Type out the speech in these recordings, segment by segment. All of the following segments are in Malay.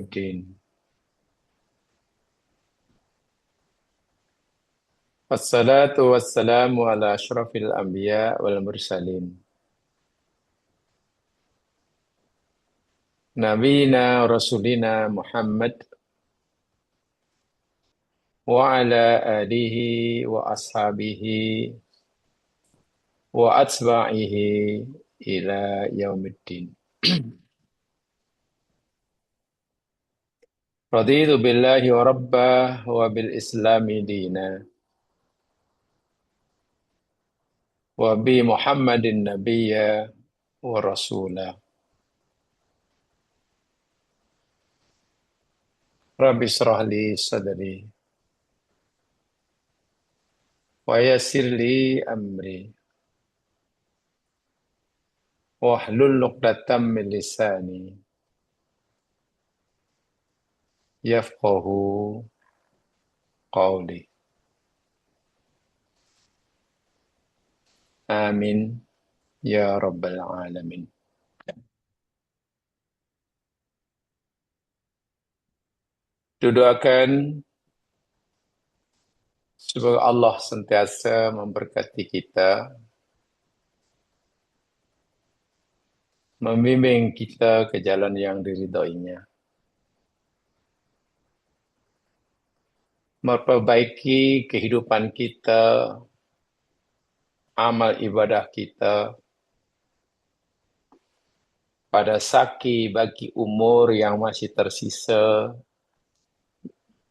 Din. Wassalatu wassalamu ala asyrafil anbiya wal mursalin. Nabiyina Rasulina Muhammad wa ala alihi wa ashabihi wa atba'ihi ila yaumiddin. Raditu billahi wa rabbah wa bil islami dina wa bi Muhammadin nabiyya wa rasulah. Rabbi israh li sadri wa yassir li amri wahlul 'uqdatam min lisani yafqahu qawli. Amin ya rabbal alamin. Doakan semoga Allah sentiasa memberkati kita, membimbing kita ke jalan yang diridhoinya, memperbaiki kehidupan kita, amal ibadah kita, pada saki bagi umur yang masih tersisa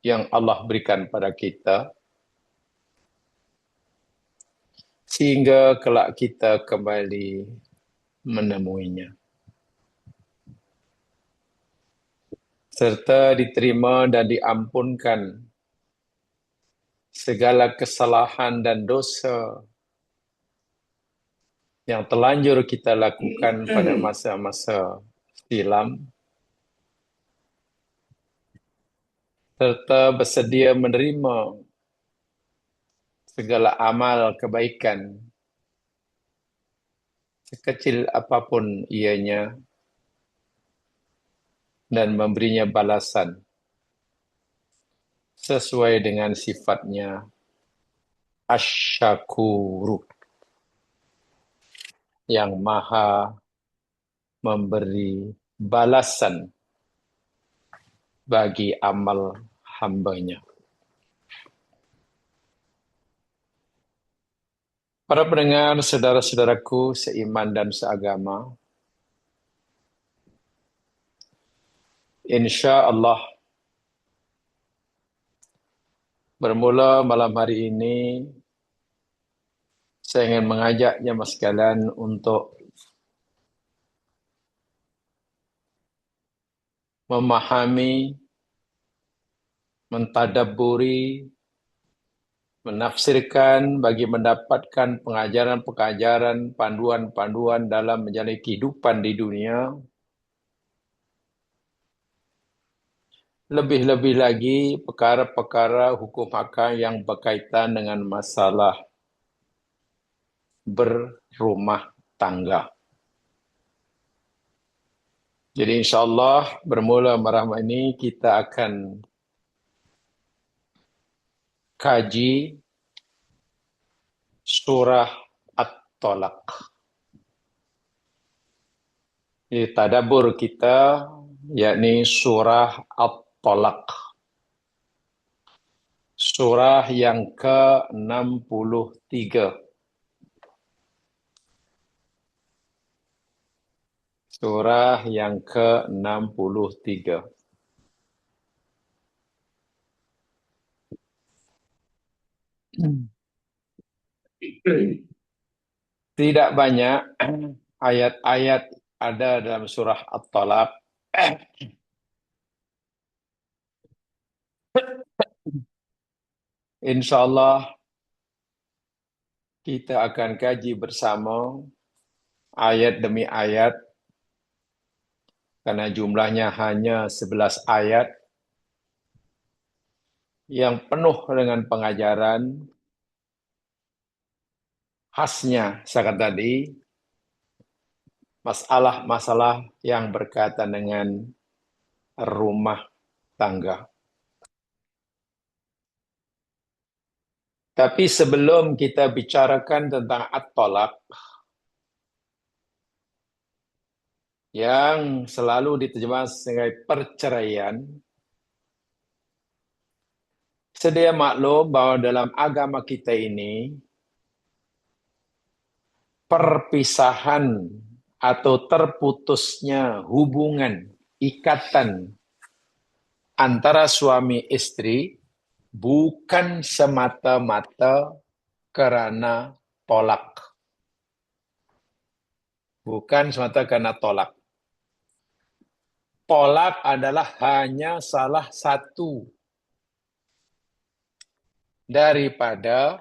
yang Allah berikan pada kita, sehingga kelak kita kembali menemuinya, serta diterima dan diampunkan segala kesalahan dan dosa yang telanjur kita lakukan pada masa-masa silam, serta bersedia menerima segala amal kebaikan, sekecil apapun ianya, dan memberinya balasan sesuai dengan sifatnya Asy-Syakuru, yang maha memberi balasan bagi amal hambanya. Para pendengar, saudara-saudaraku seiman dan seagama, insya Allah bermula malam hari ini saya ingin mengajaknya mas sekalian untuk memahami, mentadabburi, menafsirkan bagi mendapatkan pengajaran-pengajaran, panduan-panduan dalam menjalani kehidupan di dunia. Lebih-lebih lagi perkara-perkara hukum hakam yang berkaitan dengan masalah berumah tangga. Jadi insyaAllah bermula malam ini kita akan kaji surah At-Talaq. Jadi tadabbur kita yakni surah At-Talaq. Surah yang ke-63. Surah yang ke-63. Tidak banyak ayat-ayat ada dalam surah At-Talaq. InsyaAllah kita akan kaji bersama ayat demi ayat, karena jumlahnya hanya 11 ayat yang penuh dengan pengajaran. Khasnya saya kata tadi, masalah-masalah yang berkaitan dengan rumah tangga. Tapi sebelum kita bicarakan tentang at-talaq yang selalu diterjemahkan sebagai perceraian, sedia maklum bahwa dalam agama kita ini perpisahan atau terputusnya hubungan, ikatan antara suami istri bukan semata-mata karena tolak. Bukan semata karena tolak. Tolak adalah hanya salah satu daripada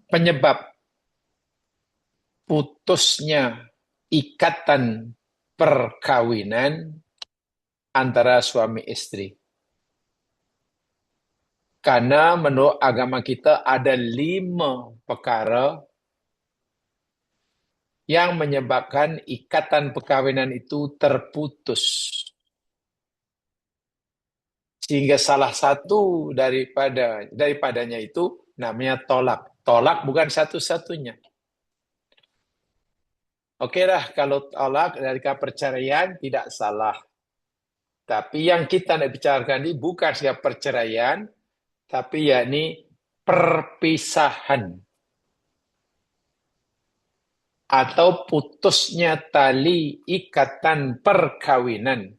penyebab putusnya ikatan perkawinan antara suami istri. Karena menurut agama kita ada 5 perkara yang menyebabkan ikatan perkawinan itu terputus. Sehingga salah satu daripadanya itu namanya tolak. Tolak bukan satu-satunya. Oke lah, kalau tolak dari perceraian tidak salah. Tapi yang kita nak bicarakan ini bukan sekedar perceraian, tapi yakni perpisahan atau putusnya tali ikatan perkawinan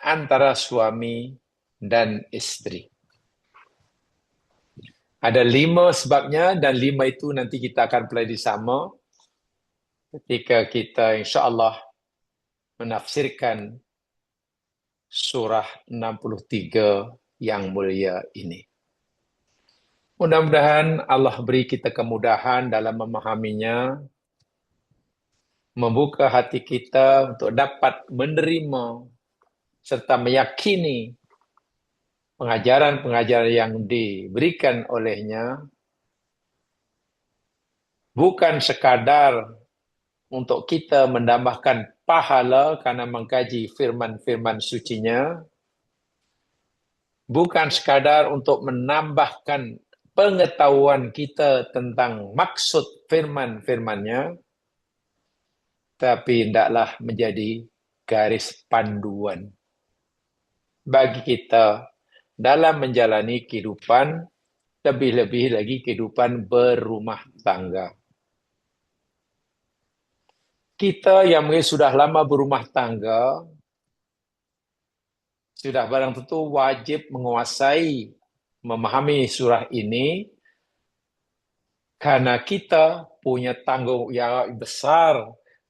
antara suami dan istri. Ada 5 sebabnya dan 5 itu nanti kita akan pelajari sama ketika kita insya-Allah menafsirkan surah 63 yang mulia ini. Mudah-mudahan Allah beri kita kemudahan dalam memahaminya, membuka hati kita untuk dapat menerima serta meyakini pengajaran-pengajaran yang diberikan olehnya bukan sekadar untuk kita menambahkan pahala karena mengkaji firman-firman sucinya, bukan sekadar untuk menambahkan pengetahuan kita tentang maksud firman-firmannya, tapi hendaklah menjadi garis panduan bagi kita dalam menjalani kehidupan, lebih-lebih lagi kehidupan berumah tangga. Kita yang mungkin sudah lama berumah tangga, sudah barang tentu wajib menguasai, memahami surah ini, karena kita punya tanggung jawab besar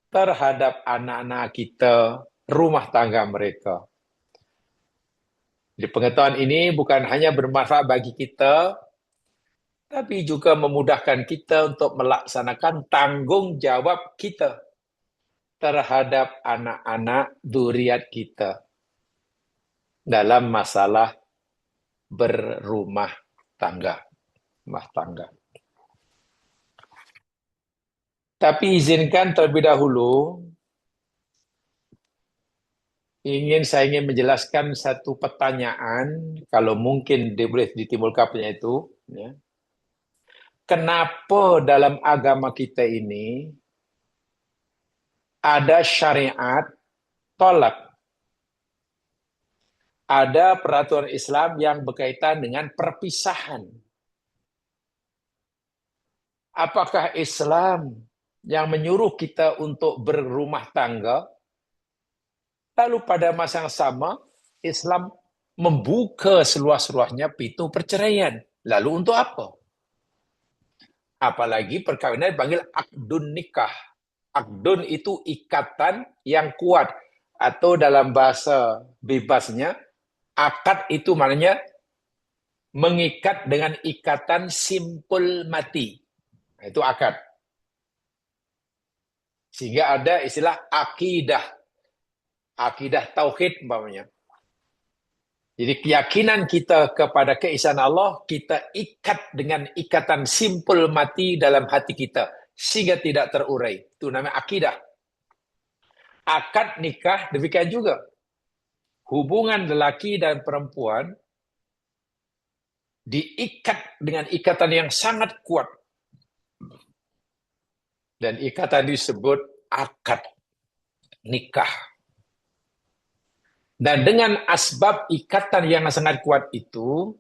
terhadap anak-anak kita, rumah tangga mereka. Jadi pengetahuan ini bukan hanya bermanfaat bagi kita, tapi juga memudahkan kita untuk melaksanakan tanggung jawab kita terhadap anak-anak zuriat kita dalam masalah berumah tangga. Rumah tangga. Tapi izinkan terlebih dahulu, saya ingin menjelaskan satu pertanyaan, kalau mungkin boleh ditimbulkan pertanyaan itu. Ya. Kenapa dalam agama kita ini ada syariat tolak? Ada peraturan Islam yang berkaitan dengan perpisahan. Apakah Islam yang menyuruh kita untuk berumah tangga, lalu pada masa yang sama Islam membuka seluas-luasnya pintu perceraian? Lalu untuk apa? Apalagi perkawinan dipanggil akdun nikah. Akdun itu ikatan yang kuat. Atau dalam bahasa bebasnya, akad itu maknanya mengikat dengan ikatan simpul mati. Itu akad. Sehingga ada istilah akidah. Akidah tauhid umpamanya. Jadi keyakinan kita kepada keesaan Allah, kita ikat dengan ikatan simpul mati dalam hati kita. Sehingga tidak terurai. Itu namanya akidah. Akad nikah demikian juga. Hubungan lelaki dan perempuan diikat dengan ikatan yang sangat kuat. Dan ikatan disebut akad nikah. Dan dengan asbab ikatan yang sangat kuat itu,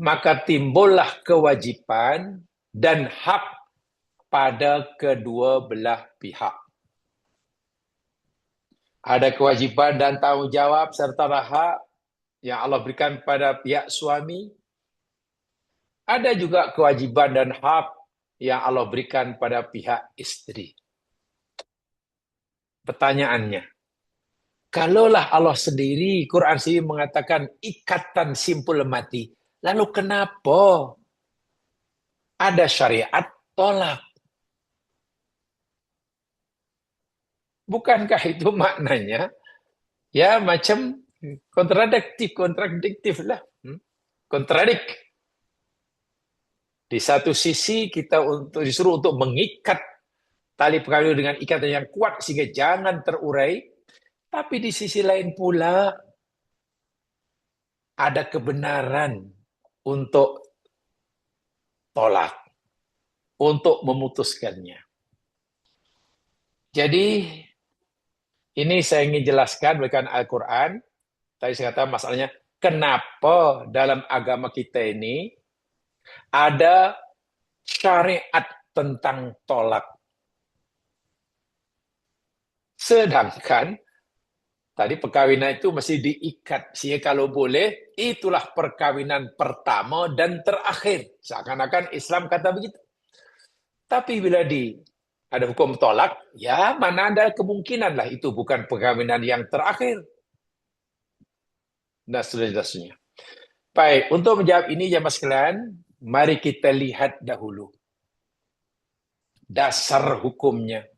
maka timbullah kewajiban dan hak pada kedua belah pihak. Ada kewajiban dan tanggung jawab serta hak yang Allah berikan pada pihak suami. Ada juga kewajiban dan hak yang Allah berikan pada pihak istri. Pertanyaannya, kalaulah Allah sendiri, Quran sendiri mengatakan ikatan simpul mati, lalu kenapa ada syariat tolak? Bukankah itu maknanya ya macam kontradiktif lah. Kontradik. Di satu sisi kita disuruh untuk mengikat tali perkawinan dengan ikatan yang kuat sehingga jangan terurai, tapi di sisi lain pula ada kebenaran untuk tolak, untuk memutuskannya. Jadi ini saya ingin jelaskan berikan Al-Quran. Tadi saya katakan masalahnya, kenapa dalam agama kita ini ada syariat tentang tolak. Sedangkan tadi perkawinan itu mesti diikat. Sehingga kalau boleh, itulah perkawinan pertama dan terakhir. Seakan-akan Islam kata begitu. Tapi bila ada hukum tolak, ya mana ada kemungkinan lah itu bukan perkawinan yang terakhir. Dan seterusnya. Baik, untuk menjawab ini jamaah sekalian, mari kita lihat dahulu dasar hukumnya.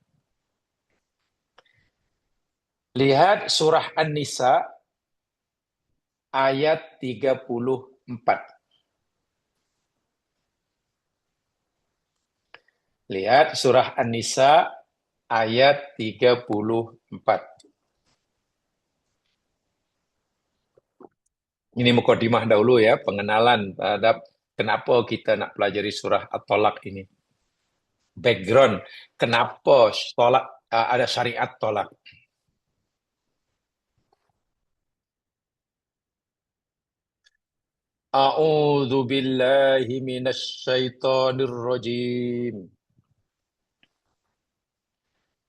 Lihat surah An-Nisa ayat 34. Lihat surah An-Nisa ayat 34. Ini mukadimah dahulu ya, pengenalan terhadap kenapa kita nak pelajari surah At-Tolak ini. Background, kenapa tolak, ada syariat tolak. A'udzu billahi minasy syaithanir rajim.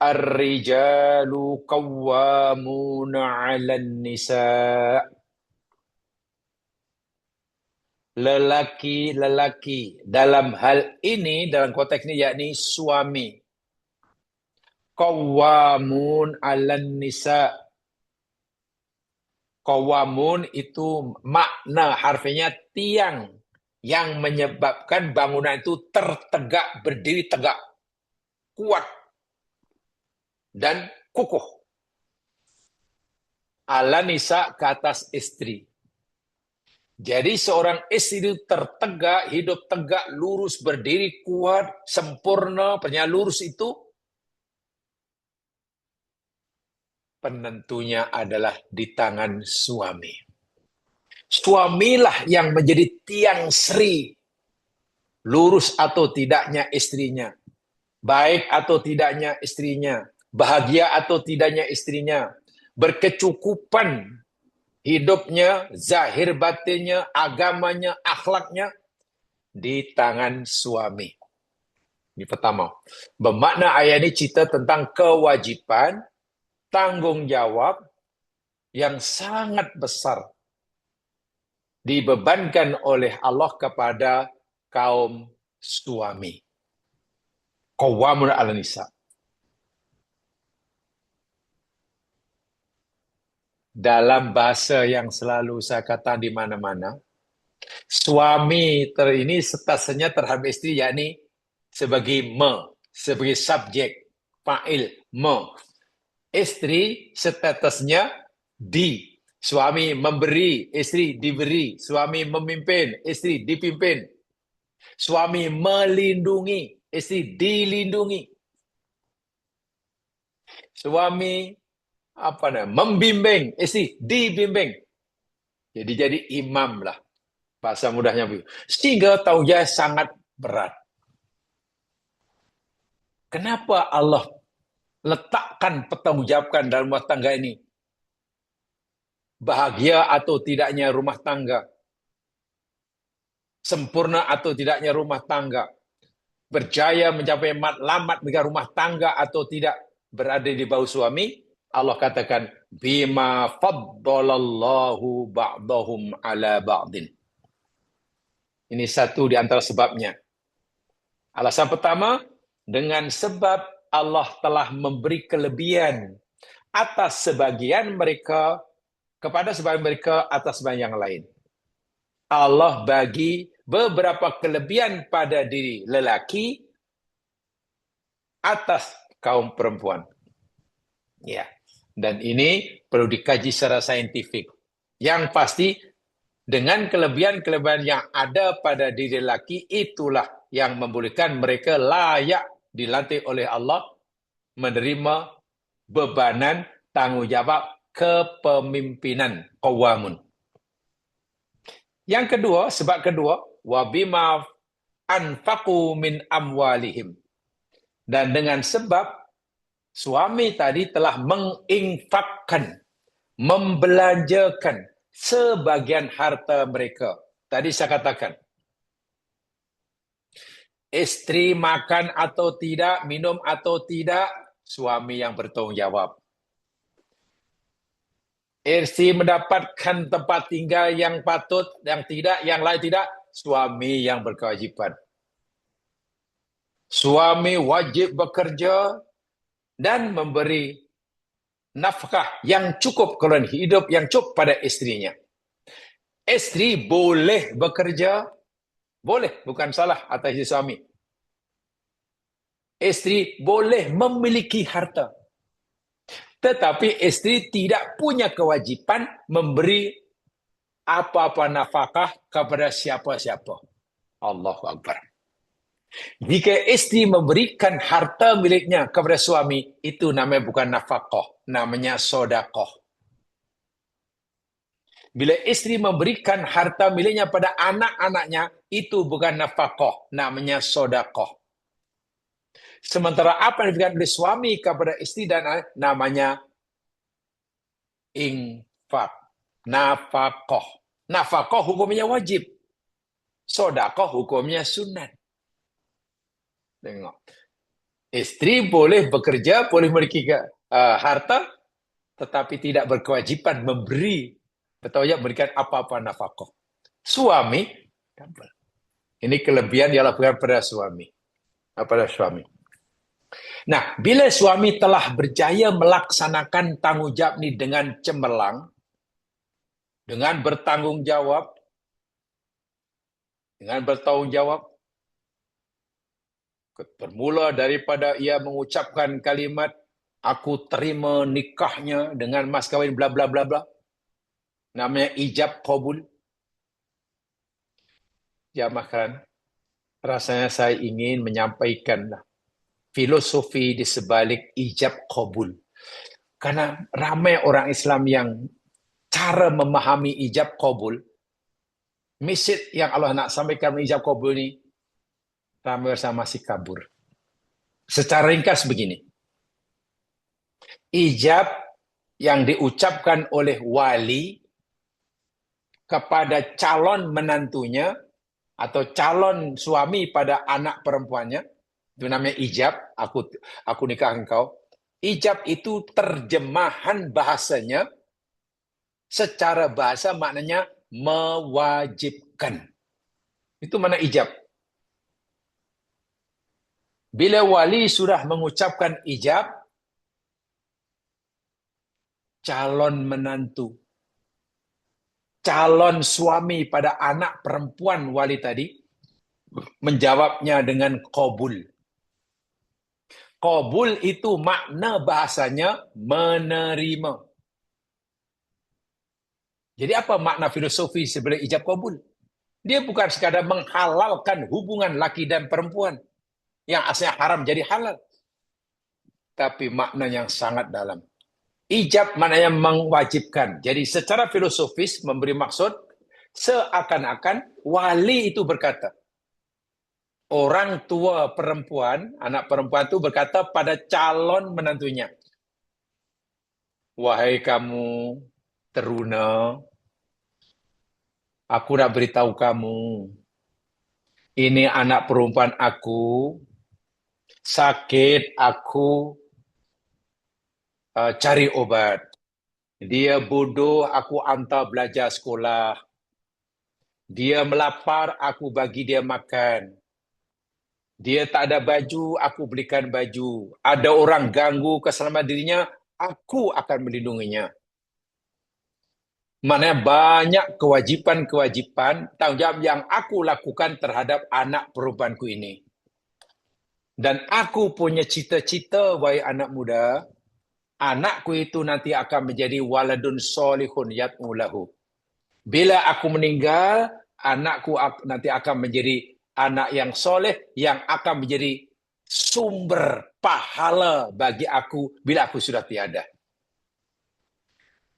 Ar-rijalu qawwamuna 'alan nisa'. Lelaki-lelaki dalam hal ini, dalam konteks ini yakni suami. Qawwamun 'alan nisa'. Qawamun itu makna harfinya tiang yang menyebabkan bangunan itu tertegak, berdiri tegak, kuat, dan kukuh. Ala nisa ke atas istri. Jadi seorang istri itu tertegak, hidup tegak, lurus, berdiri, kuat, sempurna, pernyataan lurus itu penentunya adalah di tangan suami. Suamilah yang menjadi tiang sri, lurus atau tidaknya istrinya, baik atau tidaknya istrinya, bahagia atau tidaknya istrinya, berkecukupan hidupnya, zahir batinnya, agamanya, akhlaknya, di tangan suami. Ini pertama. Bermakna ayat ini cerita tentang kewajiban, tanggung jawab yang sangat besar dibebankan oleh Allah kepada kaum suami. Qawwamun 'alan nisa. Dalam bahasa yang selalu saya kata di mana-mana, suami ini statusnya terhadap istri yakni sebagai sebagai subjek, fa'il, Istri statusnya di. Suami memberi, istri diberi. Suami memimpin, istri dipimpin. Suami melindungi, istri dilindungi. Suami membimbing istri, dibimbing. Jadi imam lah. Bahasa mudahnya begitu. Sehingga tanggung jawab sangat berat. Kenapa Allah letakkan pertanggungjawaban dalam rumah tangga ini? Bahagia atau tidaknya rumah tangga, sempurna atau tidaknya rumah tangga, berjaya mencapai matlamat dengan rumah tangga atau tidak berada di bawah suami, Allah katakan bima faddalallahu ba'dahum ala ba'din. Ini satu di antara sebabnya. Alasan pertama, dengan sebab Allah telah memberi kelebihan atas sebagian mereka kepada sebagian mereka atas sebagian yang lain. Allah bagi beberapa kelebihan pada diri lelaki atas kaum perempuan. Ya. Dan ini perlu dikaji secara saintifik. Yang pasti dengan kelebihan-kelebihan yang ada pada diri lelaki itulah yang membolehkan mereka layak dilantik oleh Allah menerima bebanan tanggung jawab kepemimpinan qawamun. Yang kedua, sebab kedua, wabima anfaqu min amwalihim. Dan dengan sebab suami tadi telah menginfakkan, membelanjakan sebagian harta mereka. Tadi saya katakan, istri makan atau tidak, minum atau tidak, suami yang bertanggung jawab. Istri mendapatkan tempat tinggal yang patut, yang tidak, yang lain tidak, suami yang berkewajiban. Suami wajib bekerja dan memberi nafkah yang cukup, keluhan hidup yang cukup pada istrinya. Istri boleh bekerja, boleh, bukan salah atas suami. Istri boleh memiliki harta. Tetapi istri tidak punya kewajiban memberi apa-apa nafkah kepada siapa-siapa. Allahu Akbar. Jika istri memberikan harta miliknya kepada suami, itu namanya bukan nafkah, namanya sedekah. Bila istri memberikan harta miliknya pada anak-anaknya, itu bukan nafkah, namanya sedekah. Sementara apa yang diberikan oleh suami kepada istri dan anak, namanya infak, nafkah. Nafkah hukumnya wajib. Sedekah hukumnya sunat. Tengok. Istri boleh bekerja, boleh memiliki harta, tetapi tidak berkewajiban memberi atau memberikan apa-apa nafkah. Suami, ini kelebihan yang dilakukan pada suami. Nah, bila suami telah berjaya melaksanakan tanggung jawab ini dengan cemerlang, dengan bertanggung jawab, bermula daripada ia mengucapkan kalimat, aku terima nikahnya dengan mas kawin bla bla bla bla, namanya ijab qabul. Jamaah, rasanya saya ingin menyampaikan filosofi di sebalik ijab qabul. Karena ramai orang Islam yang cara memahami ijab qabul, message yang Allah nak sampaikan ijab qabul ini, ramai orang masih kabur. Secara ringkas begini. Ijab yang diucapkan oleh wali kepada calon menantunya atau calon suami pada anak perempuannya, itu namanya ijab, aku nikah engkau. Ijab itu terjemahan bahasanya, secara bahasa maknanya mewajibkan. Itu mana ijab. Bila wali sudah mengucapkan ijab, calon menantu, calon suami pada anak perempuan wali tadi menjawabnya dengan qabul. Qabul itu makna bahasanya menerima. Jadi apa makna filosofi sebelum ijab qabul? Dia bukan sekadar menghalalkan hubungan laki dan perempuan yang asalnya haram jadi halal. tapi makna yang sangat dalam. Ijab maknanya mewajibkan. Jadi secara filosofis memberi maksud seakan-akan wali itu berkata, orang tua perempuan, anak perempuan itu berkata pada calon menantunya, wahai kamu teruna, aku nak beritahu kamu, ini anak perempuan aku, sakit, aku cari obat. Dia bodoh, aku hantar belajar sekolah. Dia melapar, aku bagi dia makan. Dia tak ada baju, aku belikan baju. Ada orang ganggu keselamatan dirinya, aku akan melindunginya. Maknanya banyak kewajipan-kewajipan, tanggung jawab yang aku lakukan terhadap anak perempuanku ini. Dan aku punya cita-cita, wahai anak muda, anakku itu nanti akan menjadi waladun solihun yad'u lahu. Bila aku meninggal, anakku nanti akan menjadi anak yang soleh, yang akan menjadi sumber pahala bagi aku bila aku sudah tiada.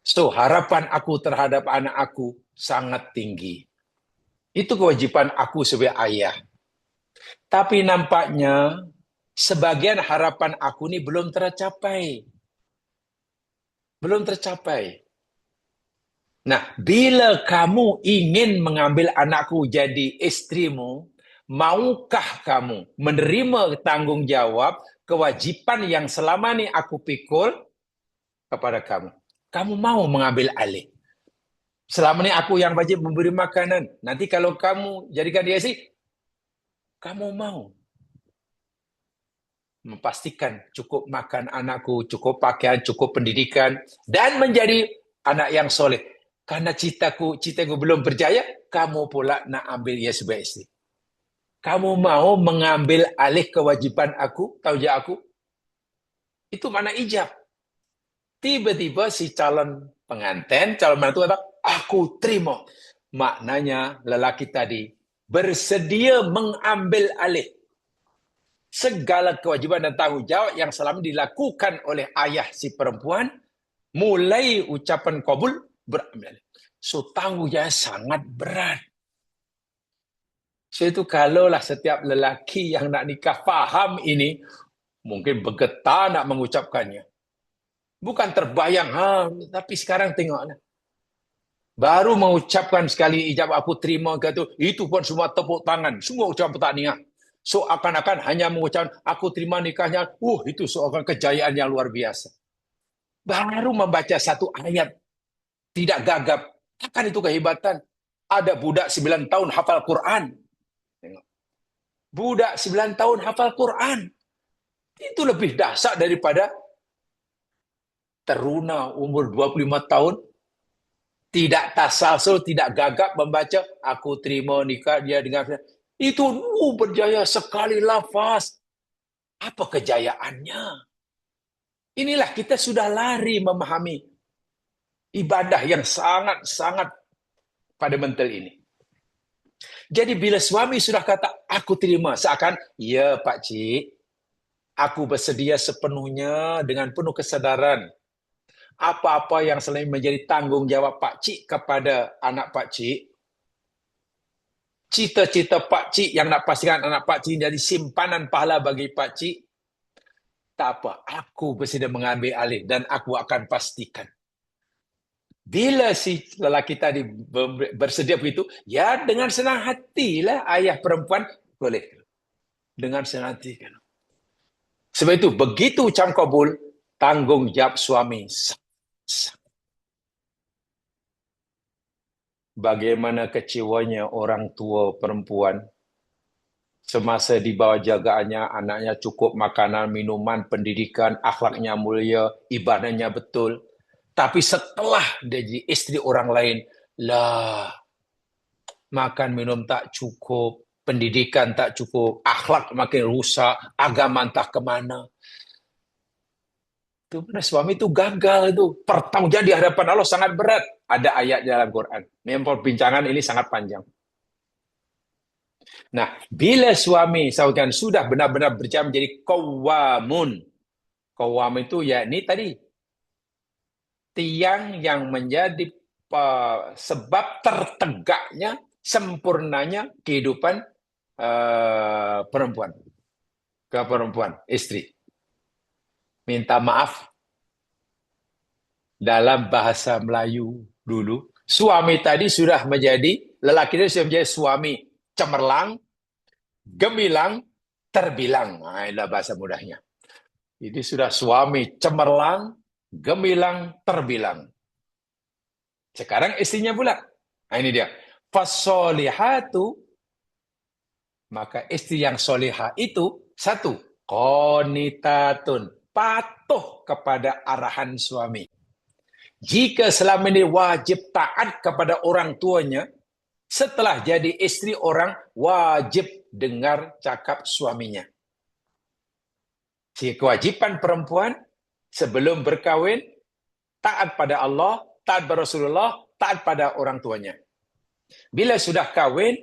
So, harapan aku terhadap anak aku sangat tinggi. Itu kewajiban aku sebagai ayah. Tapi nampaknya, sebagian harapan aku ini belum tercapai. Belum tercapai. Nah, bila kamu ingin mengambil anakku jadi istrimu, maukah kamu menerima tanggung jawab kewajipan yang selama ini aku pikul kepada kamu? Kamu mau mengambil alih? Selama ini aku yang wajib memberi makanan. Nanti kalau kamu jadikan dia istri, kamu mau memastikan cukup makan anakku, cukup pakaian, cukup pendidikan, dan menjadi anak yang soleh. Karena citaku belum berjaya, kamu pula nak ambil ia sebagai istri. Kamu mau mengambil alih kewajiban aku, tanggung jawab aku? Itu mana ijab. Tiba-tiba si calon pengantin, calon menantu kata, aku terima. Maknanya lelaki tadi bersedia mengambil alih segala kewajiban dan tanggung jawab yang selama dilakukan oleh ayah si perempuan, mulai ucapan qabul berambil. So, tanggung jawab sangat berat. So, itu kalaulah setiap lelaki yang nak nikah faham ini, mungkin bergetar nak mengucapkannya. Bukan terbayang, tapi sekarang tengoklah. Baru mengucapkan sekali ijab aku terima ke itu pun semua tepuk tangan, semua ucapan pertanian. So, akan-akan hanya mengucapkan aku terima nikahnya, itu seorang kejayaan yang luar biasa. Baru membaca satu ayat, tidak gagap. Akan itu kehebatan. Ada budak 9 tahun hafal Quran. Budak 9 tahun hafal Quran. Itu lebih dahsyat daripada teruna umur 25 tahun, tidak tasalsul, tidak gagap membaca, aku terima nikah dia dengan... Itu berjaya sekali lafaz. Apa kejayaannya? Inilah kita sudah lari memahami ibadah yang sangat-sangat fundamental ini. Jadi bila suami sudah kata, aku terima, seakan, ya Pak Cik, aku bersedia sepenuhnya dengan penuh kesadaran. Apa-apa yang selain menjadi tanggung jawab Pak Cik kepada anak Pak Cik, cita-cita Pak Cik yang nak pastikan anak Pak Cik jadi simpanan pahala bagi Pak Cik, tak apa, aku bersedia mengambil alih dan aku akan pastikan. Bila si lelaki tadi bersedia begitu, ya dengan senang hatilah ayah perempuan boleh. Dengan senang hati. Sebab itu, begitu ucap kabul, tanggung jawab suami. Bagaimana kecewanya orang tua perempuan semasa di bawah jagaannya, anaknya cukup makanan, minuman, pendidikan, akhlaknya mulia, ibadahnya betul. Tapi setelah dia jadi istri orang lain, makan minum tak cukup, pendidikan tak cukup, akhlak makin rusak, agama entah kemana. Itu benar, suami itu gagal itu. Pertanggungjawab di hadapan Allah sangat berat. Ada ayat dalam Quran. Memang perbincangan ini sangat panjang. Nah, bila suami sudah benar-benar berjaya menjadi qawamun, Qawwam itu yakni tadi tiang yang menjadi sebab tertegaknya, sempurnanya kehidupan perempuan, istri. Minta maaf, dalam bahasa Melayu dulu, suami tadi sudah menjadi, lelaki itu sudah menjadi suami cemerlang, gemilang, terbilang. Nah, inilah bahasa mudahnya. Ini sudah suami cemerlang, gemilang, terbilang. Sekarang istrinya pula. Nah, ini dia. Fasolihatu, maka istri yang solihah itu, satu, qonitatun, patuh kepada arahan suami. Jika selama ini wajib taat kepada orang tuanya, setelah jadi istri orang, wajib dengar cakap suaminya. Si kewajiban perempuan sebelum berkawin, taat pada Allah, taat pada Rasulullah, taat pada orang tuanya. Bila sudah kawin,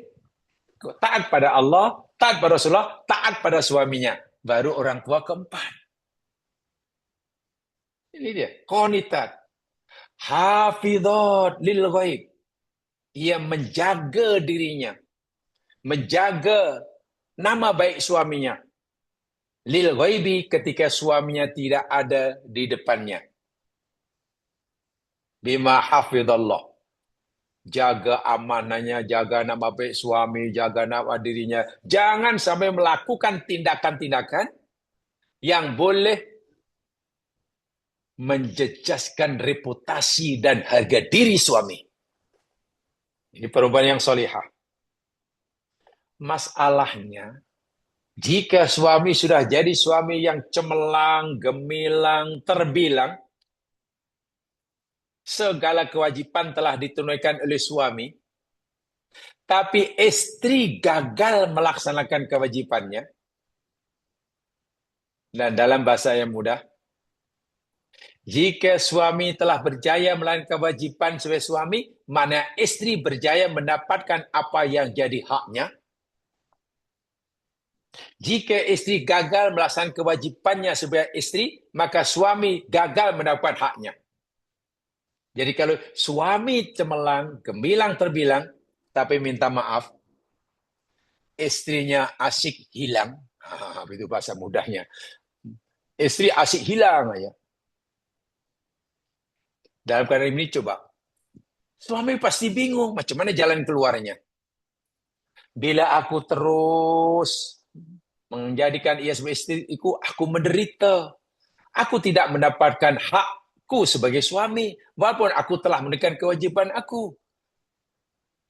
taat pada Allah, taat pada Rasulullah, taat pada suaminya. Baru orang tua keempat. Ini dia, qonitat. Hafidhat lil ghaib. Ia menjaga dirinya, menjaga nama baik suaminya. Lil ghaibi, ketika suaminya tidak ada di depannya. Bima hafidhallah. Jaga amanahnya, jaga nama baik suami, jaga nama dirinya. Jangan sampai melakukan tindakan-tindakan yang boleh menjejaskan reputasi dan harga diri suami. Ini perempuan yang solihah. Masalahnya, jika suami sudah jadi suami yang cemerlang, gemilang, terbilang, segala kewajiban telah ditunaikan oleh suami, tapi istri gagal melaksanakan kewajibannya, dan dalam bahasa yang mudah, jika suami telah berjaya melakukan kewajiban sebagai suami, mana istri berjaya mendapatkan apa yang jadi haknya. Jika istri gagal melaksanakan kewajibannya sebagai istri, maka suami gagal mendapat haknya. Jadi kalau suami cemerlang, gemilang, terbilang, tapi minta maaf, istrinya asik hilang. Itu bahasa mudahnya. Istri asik hilang aja. Dalam keadaan ini coba, suami pasti bingung macam mana jalan keluarnya. Bila aku terus menjadikan ia sebagai istriku, aku menderita. Aku tidak mendapatkan hakku sebagai suami, walaupun aku telah menunaikan kewajiban aku.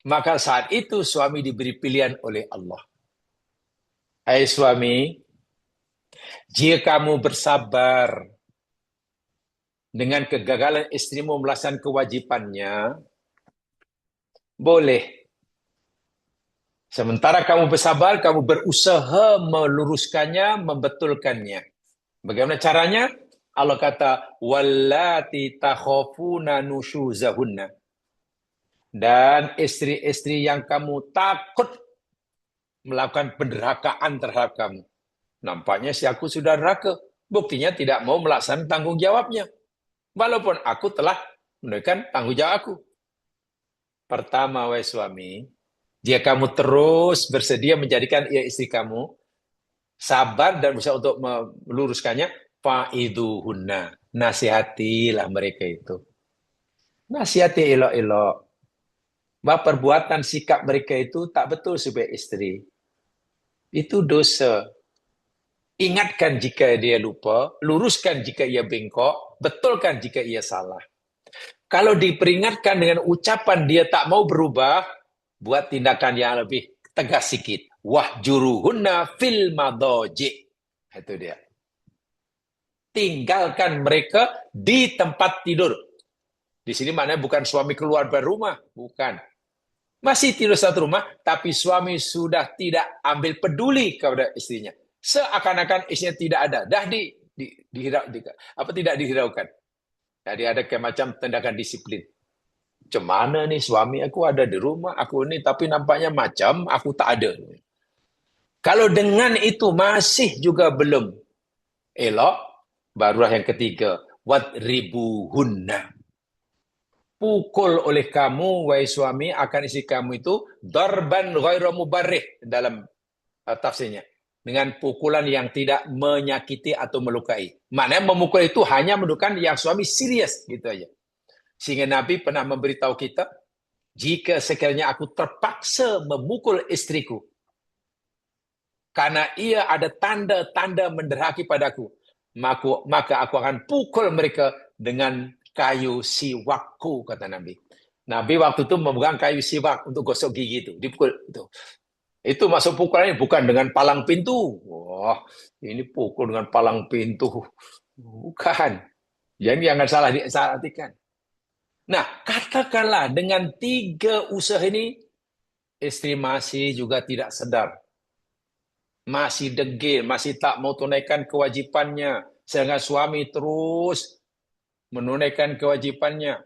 Maka saat itu suami diberi pilihan oleh Allah. Hai suami, jika kamu bersabar dengan kegagalan istrimu melaksanakan kewajibannya, boleh. Sementara kamu bersabar, kamu berusaha meluruskannya, membetulkannya. Bagaimana caranya? Allah kata, wallati takhafuna nusyuzahunna. Dan istri-istri yang kamu takut melakukan penderakaan terhadap kamu. Nampaknya si aku sudah neraka. Buktinya tidak mau melaksanakan tanggung jawabnya. Walaupun aku telah menunaikan tanggung jawab aku. Pertama, wahai suami, jika kamu terus bersedia menjadikan ia istri kamu, sabar dan berusaha untuk meluruskannya, fa'iduhunna, nasihatilah mereka itu. Nasihati elok-elok. Bahwa perbuatan sikap mereka itu tak betul sebagai istri. Itu dosa. Ingatkan jika dia lupa, luruskan jika ia bengkok, betulkan jika ia salah. Kalau diperingatkan dengan ucapan dia tak mau berubah, buat tindakan yang lebih tegas sikit. Wahjuruhunna fil madaji. Itu dia. Tinggalkan mereka di tempat tidur. Di sini maknanya bukan suami keluar dari rumah, bukan. Masih tidur satu rumah, tapi suami sudah tidak ambil peduli kepada istrinya. Seakan-akan istrinya tidak ada. Dah tidak dihiraukan. Jadi ada kayak macam tindakan disiplin. Macam mana nih suami aku ada di rumah, aku ini tapi nampaknya macam aku tak ada. Kalau dengan itu masih juga belum elok, Barulah yang ketiga, wadribuhunna. Pukul oleh kamu, wahai suami, akan istri kamu itu darban ghairu mubarrih dalam tafsirnya. Dengan pukulan yang tidak menyakiti atau melukai. Maknanya memukul itu hanya menunjukkan yang suami serius, gitu aja. Sehingga Nabi pernah memberitahu kita, jika sekiranya aku terpaksa memukul istriku, karena ia ada tanda-tanda menderhaki padaku, maka aku akan pukul mereka dengan kayu siwakku, kata Nabi. Nabi waktu itu memegang kayu siwak untuk gosok gigi itu, dipukul itu. Itu masuk pukulannya bukan dengan palang pintu. Wah, ini pukul dengan palang pintu. Bukan. Jadi jangan salah diartikan. Nah, katakanlah dengan 3 usaha ini, istri masih juga tidak sedar. Masih degil, masih tak mau tunaikan kewajibannya. Sehingga suami terus menunaikan kewajibannya.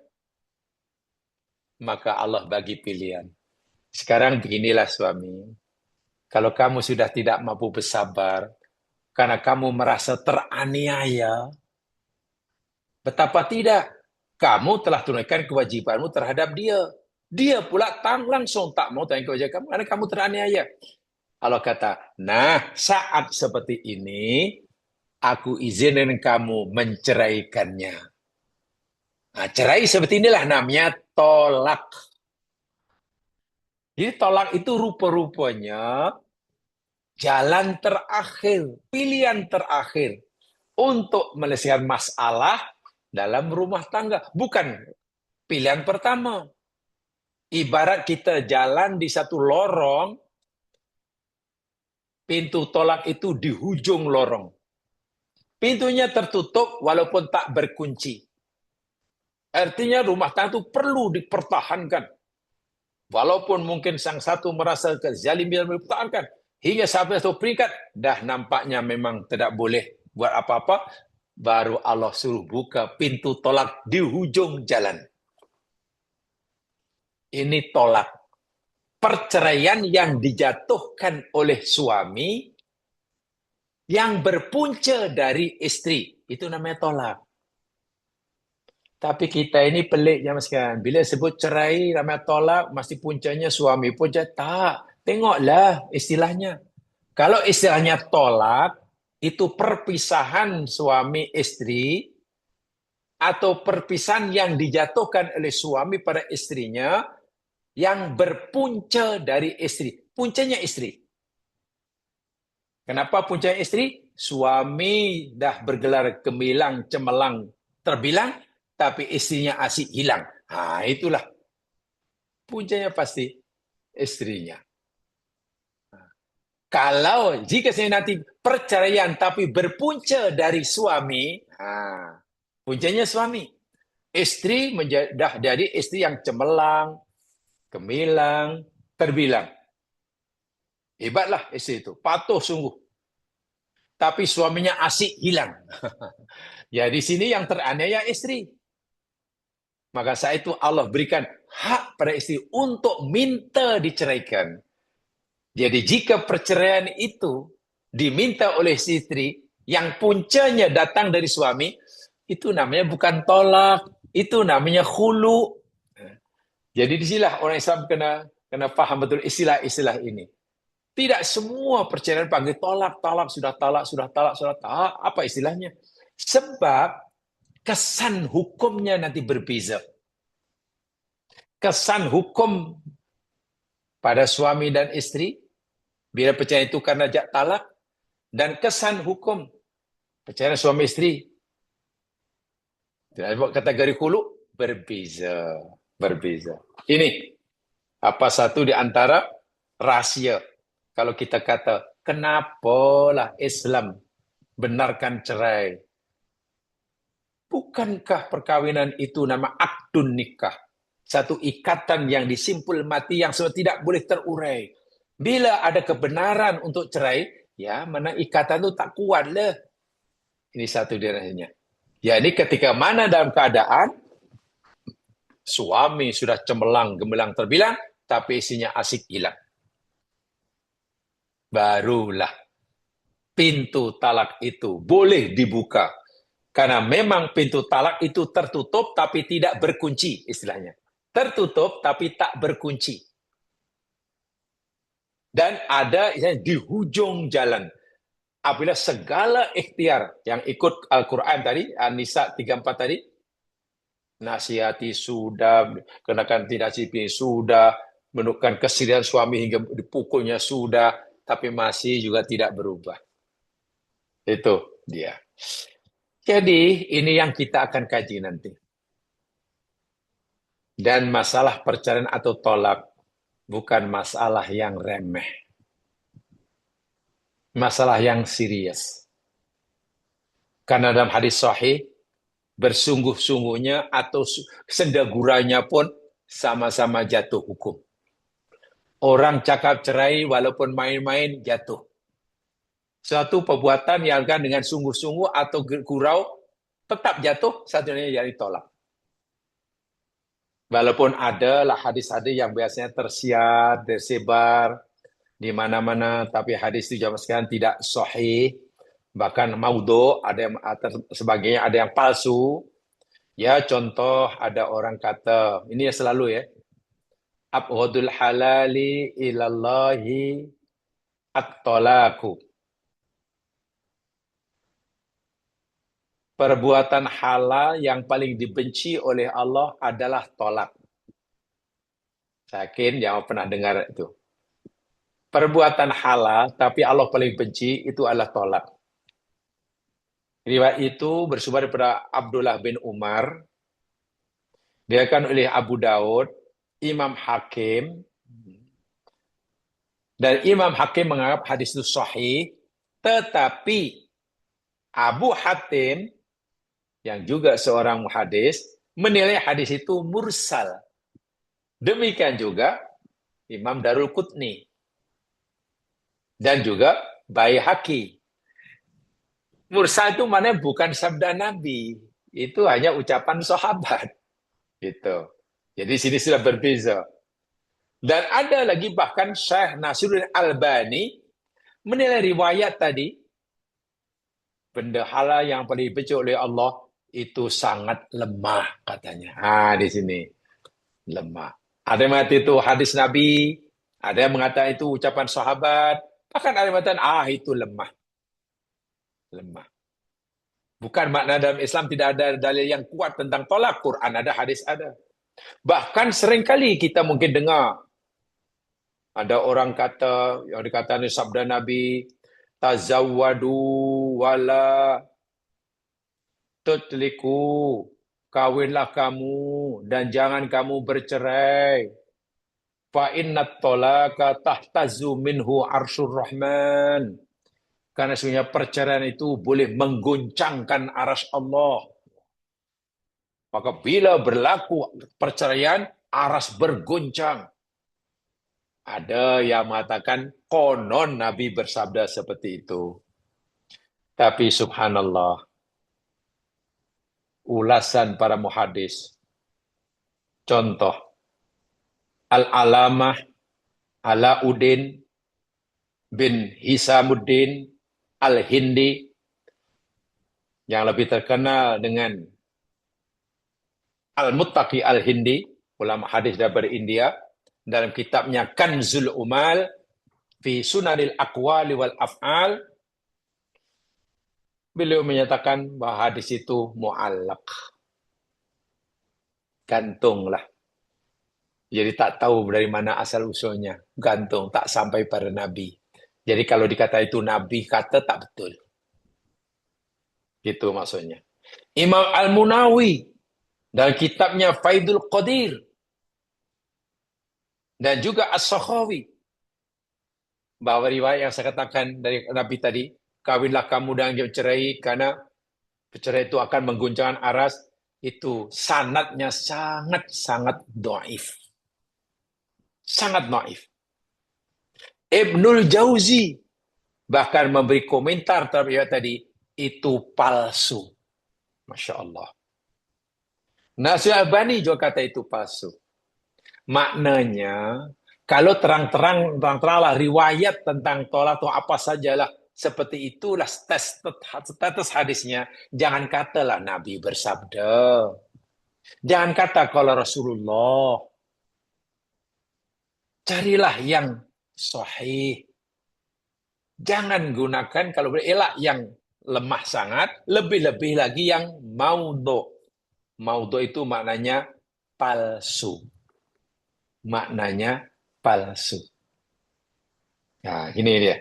Maka Allah bagi pilihan. Sekarang beginilah suami. Kalau kamu sudah tidak mampu bersabar, karena kamu merasa teraniaya, betapa tidak, kamu telah tunaikan kewajibanmu terhadap dia. Dia pula langsung tak mau tunaikan kewajiban kamu, karena kamu teraniaya. Allah kata, nah saat seperti ini, aku izinin kamu menceraikannya. Nah, cerai seperti inilah namanya tolak. Jadi tolak itu rupa-rupanya jalan terakhir, pilihan terakhir untuk menyelesaikan masalah dalam rumah tangga. Bukan pilihan pertama. Ibarat kita jalan di satu lorong, pintu tolak itu di ujung lorong. Pintunya tertutup walaupun tak berkunci. Artinya rumah tangga itu perlu dipertahankan. Walaupun mungkin sang satu merasa kezaliman dipertahankan. Hingga sampai satu peringkat, dah nampaknya memang tidak boleh buat apa-apa, baru Allah suruh buka pintu tolak di ujung jalan. Ini tolak. Perceraian yang dijatuhkan oleh suami yang berpunca dari istri. Itu namanya tolak. Tapi kita ini pelik ya mas kan. Bila sebut cerai, namanya tolak, mesti puncanya suami. Punca tak. Tengoklah istilahnya. Kalau istilahnya tolak, itu perpisahan suami istri atau perpisahan yang dijatuhkan oleh suami pada istrinya yang berpunca dari istri. Puncanya istri. Kenapa puncanya istri? Suami dah bergelar gemilang, cemerlang, terbilang, tapi istrinya asik hilang. Nah, itulah puncanya pasti istrinya. Kalau jika saya nanti perceraian tapi berpunca dari suami, puncanya suami. Istri dah jadi istri yang cemerlang, gemilang, terbilang. Hebatlah istri itu, patuh sungguh. Tapi suaminya asik hilang. Ya di sini yang teraniaya istri. Maka saat itu Allah berikan hak pada istri untuk minta diceraikan. Jadi jika perceraian itu diminta oleh istri yang puncanya datang dari suami, itu namanya bukan tolak, itu namanya khulu. Jadi disinilah orang Islam kena paham betul istilah-istilah ini. Tidak semua perceraian panggil tolak, sudah talak, sudah talak, sudah talak. Apa istilahnya? Sebab kesan hukumnya nanti berbeza. Kesan hukum pada suami dan istri bila perceraian itu karena talak, dan kesan hukum perceraian suami istri dalam kategori khulu berbeza. Ini apa satu di antara rahasia kalau kita kata kenapalah Islam benarkan cerai. Bukankah perkawinan itu nama akdun nikah? Satu ikatan yang disimpul mati yang sudah tidak boleh terurai. Bila ada kebenaran untuk cerai, ya mana ikatan itu tak kuat lah. Ini satu dirahnya. Ya ini ketika mana dalam keadaan suami sudah cemerlang, gemilang, terbilang, tapi isinya asik hilang. Barulah pintu talak itu boleh dibuka. Karena memang pintu talak itu tertutup tapi tidak berkunci istilahnya. Tertutup tapi tak berkunci. Dan ada di hujung jalan. Apabila segala ikhtiar yang ikut Al-Quran tadi, An-Nisa 34 tadi, nasihati sudah, kenakan tidak sipil sudah, menukar kesedihan suami hingga dipukulnya sudah, tapi masih juga tidak berubah. Itu dia. Jadi ini yang kita akan kaji nanti. Dan masalah perceraian atau tolak bukan masalah yang remeh. Masalah yang serius. Karena dalam hadis sahih, bersungguh-sungguhnya atau sendaguranya pun sama-sama jatuh hukum. Orang cakap cerai walaupun main-main jatuh. Suatu perbuatan yang kan dengan sungguh-sungguh atau gurau tetap jatuh, satunya jadi tolak. Walaupun ada lah hadis-hadis yang biasanya tersiar, tersebar di mana-mana, tapi hadis itu zaman sekarang tidak sahih, bahkan maudhu, ada yang sebagainya, ada yang palsu. Ya, contoh ada orang kata, ini ya selalu ya, abghadul halali ilallahi at-talaku. Perbuatan halal yang paling dibenci oleh Allah adalah tolak. Saya yakin jangan pernah dengar itu. Perbuatan halal, tapi Allah paling benci, itu adalah tolak. Riwayat itu bersumber daripada Abdullah bin Umar, diriwayatkan oleh Abu Daud, Imam Hakim, dan Imam Hakim menganggap hadis itu sahih, tetapi Abu Hatim, yang juga seorang muhadis, menilai hadis itu mursal. Demikian juga Imam Darul Qutni dan juga Baihaqi. Mursal itu mana bukan sabda Nabi, itu hanya ucapan sahabat. Gitu. Jadi sini sudah berbeza. Dan ada lagi bahkan Syekh Nasiruddin Albani menilai riwayat tadi, benda halal yang paling dibenci oleh Allah itu sangat lemah katanya. Di sini lemah. Ada yang mengatakan itu hadis Nabi, ada yang mengatakan itu ucapan sahabat, bahkan ada yang mengatakan itu lemah. Lemah. Bukan makna dalam Islam tidak ada dalil yang kuat tentang tolak. Quran ada, hadis ada. Bahkan seringkali kita mungkin dengar ada orang kata, yang dikatakan sabda Nabi, tazawwadu wala tutliku, kawinlah kamu dan jangan kamu bercerai. Fa innat talaka tahtazu minhu arsyur rahman. Karena sebenarnya perceraian itu boleh mengguncangkan arsy Allah. Maka bila berlaku perceraian, aras berguncang. Ada yang mengatakan konon Nabi bersabda seperti itu. Tapi subhanallah, ulasan para muhadis. Contoh, Al-Alamah Alauddin bin Hisamuddin Al-Hindi, yang lebih terkenal dengan Al-Muttaqi Al-Hindi, ulama hadis dari India, dalam kitabnya Kanzul Umal fi Sunanil Aqwali wal Af'al, beliau menyatakan bahwa hadis itu mu'allaq. Gantunglah. Jadi tak tahu dari mana asal usulnya. Gantung, tak sampai pada Nabi. Jadi kalau dikata itu Nabi kata, tak betul. Gitu maksudnya. Imam Al-Munawi dalam kitabnya Faidul Qadir dan juga As-Sakhawi, bahwa riwayat yang saya katakan dari Nabi tadi, kawinlah kamu dan bercerai karena bercerai itu akan mengguncangkan aras, itu sanadnya sangat-sangat dhaif. Sangat dhaif. Ibnul Jauzi bahkan memberi komentar terhadap riwayat tadi, itu palsu. Masya Allah. Nasir Albani juga kata itu palsu. Maknanya, kalau terang-teranglah riwayat tentang tolak atau apa sajalah seperti itulah status hadisnya. Jangan katalah Nabi bersabda. Jangan kata kalau Rasulullah. Carilah yang sahih. Jangan gunakan kalau boleh elak yang lemah sangat, lebih-lebih lagi yang maudhu. Maudhu itu maknanya palsu. Maknanya palsu. Nah, ini dia.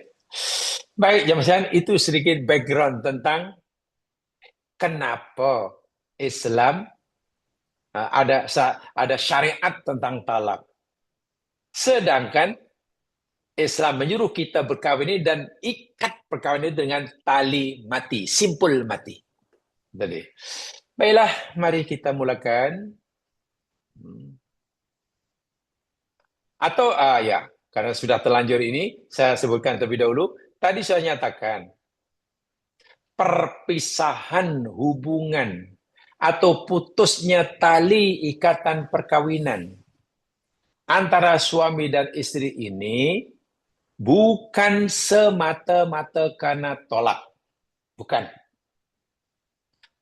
Baik, jamaah itu sedikit background tentang kenapa Islam ada syariat tentang talak. Sedangkan Islam menyuruh kita berkahwin ini dan ikat perkawinan ini dengan tali mati, simpul mati. Jadi, baiklah, mari kita mulakan. Atau ya, karena sudah terlanjur ini, saya sebutkan terlebih dahulu. Tadi saya nyatakan perpisahan hubungan atau putusnya tali ikatan perkawinan antara suami dan istri ini bukan semata-mata karena tolak. Bukan.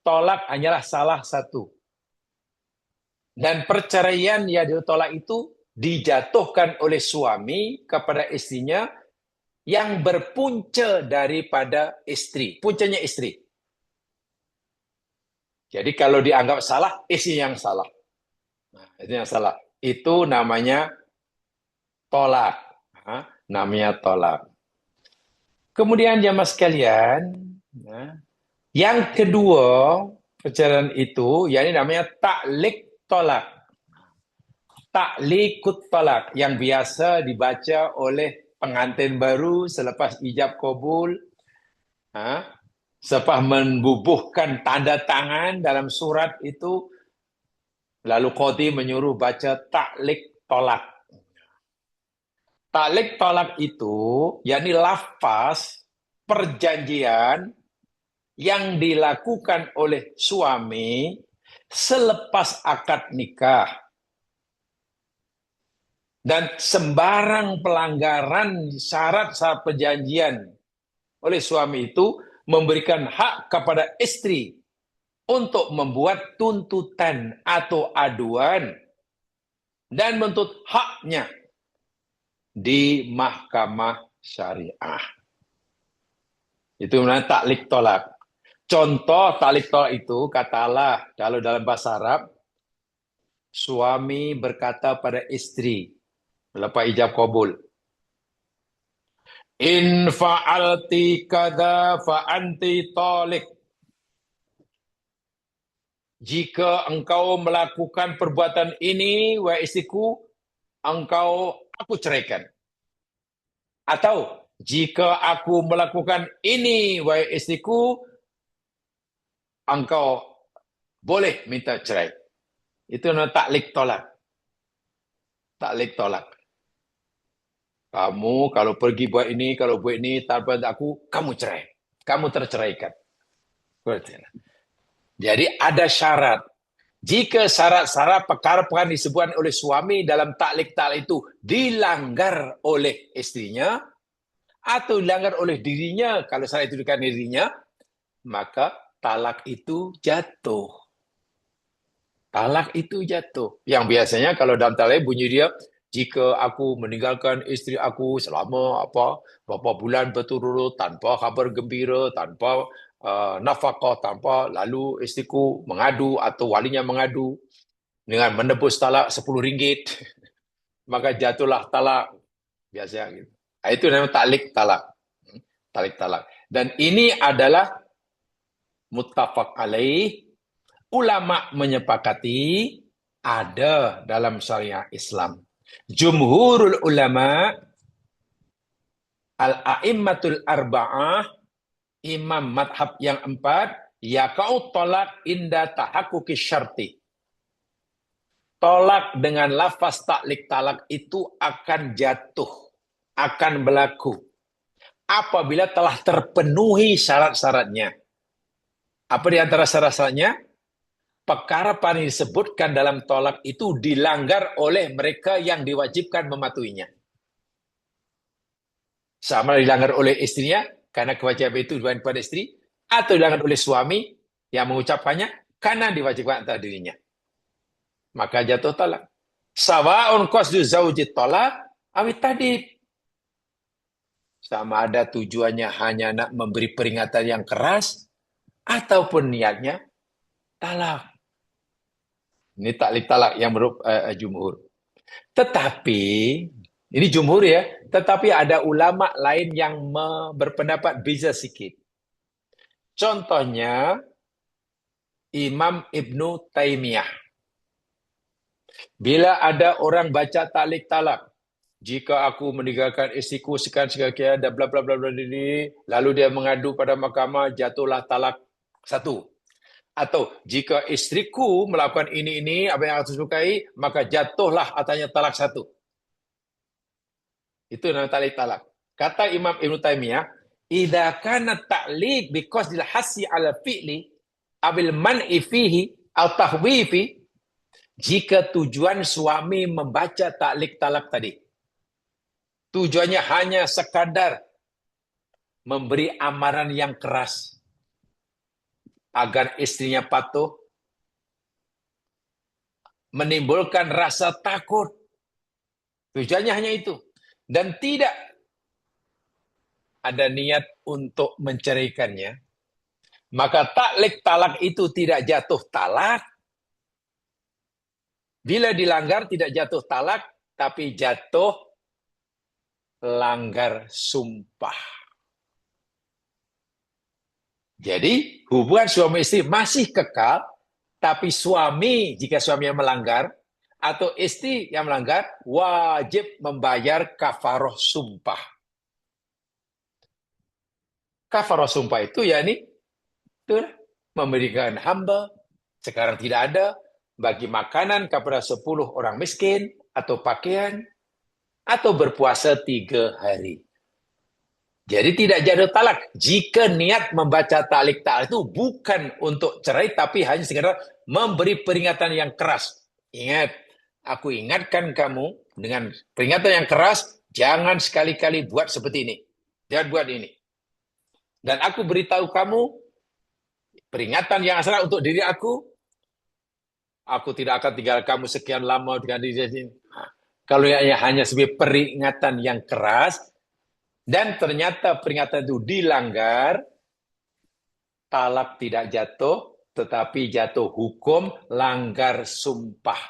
Tolak hanyalah salah satu. Dan perceraian yang ditolak itu dijatuhkan oleh suami kepada istrinya yang berpunca daripada istri. Puncanya istri. Jadi kalau dianggap salah, istri yang salah. Nah, itu yang salah. Itu namanya tolak. Namanya tolak. Kemudian jamaah sekalian, yang kedua perceraian itu, yakni namanya taklik tolak. Taklikut tolak yang biasa dibaca oleh pengantin baru selepas ijab kabul, selepas membubuhkan tanda tangan dalam surat itu, lalu qadhi menyuruh baca taklik tolak. Taklik tolak itu, yakni lafaz perjanjian yang dilakukan oleh suami selepas akad nikah. Dan sembarang pelanggaran syarat-syarat perjanjian oleh suami itu memberikan hak kepada istri untuk membuat tuntutan atau aduan dan menuntut haknya di mahkamah syariah. Itu namanya taklik tolak. Contoh taklik tolak itu, katalah kalau dalam bahasa Arab, suami berkata pada istri, lepas ijab kabul, in fa'alti kada fa'anti talik. Jika engkau melakukan perbuatan ini, wahai istriku, aku ceraikan. Atau, jika aku melakukan ini, wahai istriku, engkau boleh minta cerai. Itu namanya taklik tolak. Taklik tolak. Kamu kalau pergi buat ini, kalau buat ini tanpa aku, kamu cerai. Kamu terceraikan. Jadi ada syarat. Jika syarat-syarat perkara-perkara disebutkan oleh suami dalam taklik itu dilanggar oleh istrinya atau dilanggar oleh dirinya, kalau syarat itu dilanggar dirinya, maka talak itu jatuh. Talak itu jatuh. Yang biasanya kalau dalam talak bunyi dia, jika aku meninggalkan istri aku selama berapa bulan berturut-turut tanpa kabar gembira, tanpa nafkah, tanpa lalu istriku mengadu atau walinya mengadu dengan menebus talak RM10, maka jatuhlah talak. Biasanya gitu. Itu namanya taklik talak. Taklik talak. Dan ini adalah muttafaq alaih. Ulama menyepakati ada dalam syariah Islam. Jumhurul ulama, al-a'immatul arba'ah, imam madhab yang 4, yaqa'u talak inda tahaqquqi syarti. Tolak dengan lafaz taklik talak itu akan jatuh, akan berlaku apabila telah terpenuhi syarat-syaratnya. Apa di antara syarat-syaratnya? Perkara yang disebutkan dalam tolak itu dilanggar oleh mereka yang diwajibkan mematuhinya. Sama dilanggar oleh istrinya karena kewajiban itu diwajibkan pada istri, atau dilanggar oleh suami yang mengucapkannya karena diwajibkan atas dirinya. Maka jatuh talak. Sawa'un qasdu zauji talak awit tadib. Sama ada tujuannya hanya nak memberi peringatan yang keras ataupun niatnya talak. Ini taklik talak yang menurut jumhur. Tetapi ini jumhur ya, tetapi ada ulama lain yang berpendapat beza sikit. Contohnya Imam Ibnu Taimiyah. Bila ada orang baca taklik talak, jika aku meninggalkan istriku sekian-sekian dan bla bla bla bla ini, lalu dia mengadu pada mahkamah, jatuhlah talak 1. Atau jika istriku melakukan ini apa yang aku sukai, maka jatuhlah atasnya talak 1. Itu namanya taklik talak. Kata Imam Ibnu Taimiyah, idza kana ta'liq bi qasdil hassi 'ala fi'li abil man'i fihi atau tahwifi, jika tujuan suami membaca taklik talak tadi, tujuannya hanya sekadar memberi amaran yang keras agar istrinya patuh, menimbulkan rasa takut. Tujuannya hanya itu. Dan tidak ada niat untuk menceraikannya, maka taklik talak itu tidak jatuh talak. Bila dilanggar tidak jatuh talak, tapi jatuh langgar sumpah. Jadi hubungan suami istri masih kekal, tapi suami, jika suami yang melanggar, atau istri yang melanggar, wajib membayar kafaroh sumpah. Kafaroh sumpah itu yakni memberikan hamba, sekarang tidak ada, bagi makanan kepada 10 orang miskin, atau pakaian, atau berpuasa 3 hari. Jadi tidak jatuh talak. Jika niat membaca taklik talak itu bukan untuk cerai, tapi hanya sekadar memberi peringatan yang keras. Ingat, aku ingatkan kamu dengan peringatan yang keras, jangan sekali-kali buat seperti ini. Jangan buat ini. Dan aku beritahu kamu, peringatan yang asal untuk diri aku tidak akan tinggal kamu sekian lama dengan diri sini. Kalau hanya sebagai peringatan yang keras, dan ternyata peringatan itu dilanggar, talak tidak jatuh, tetapi jatuh hukum langgar sumpah.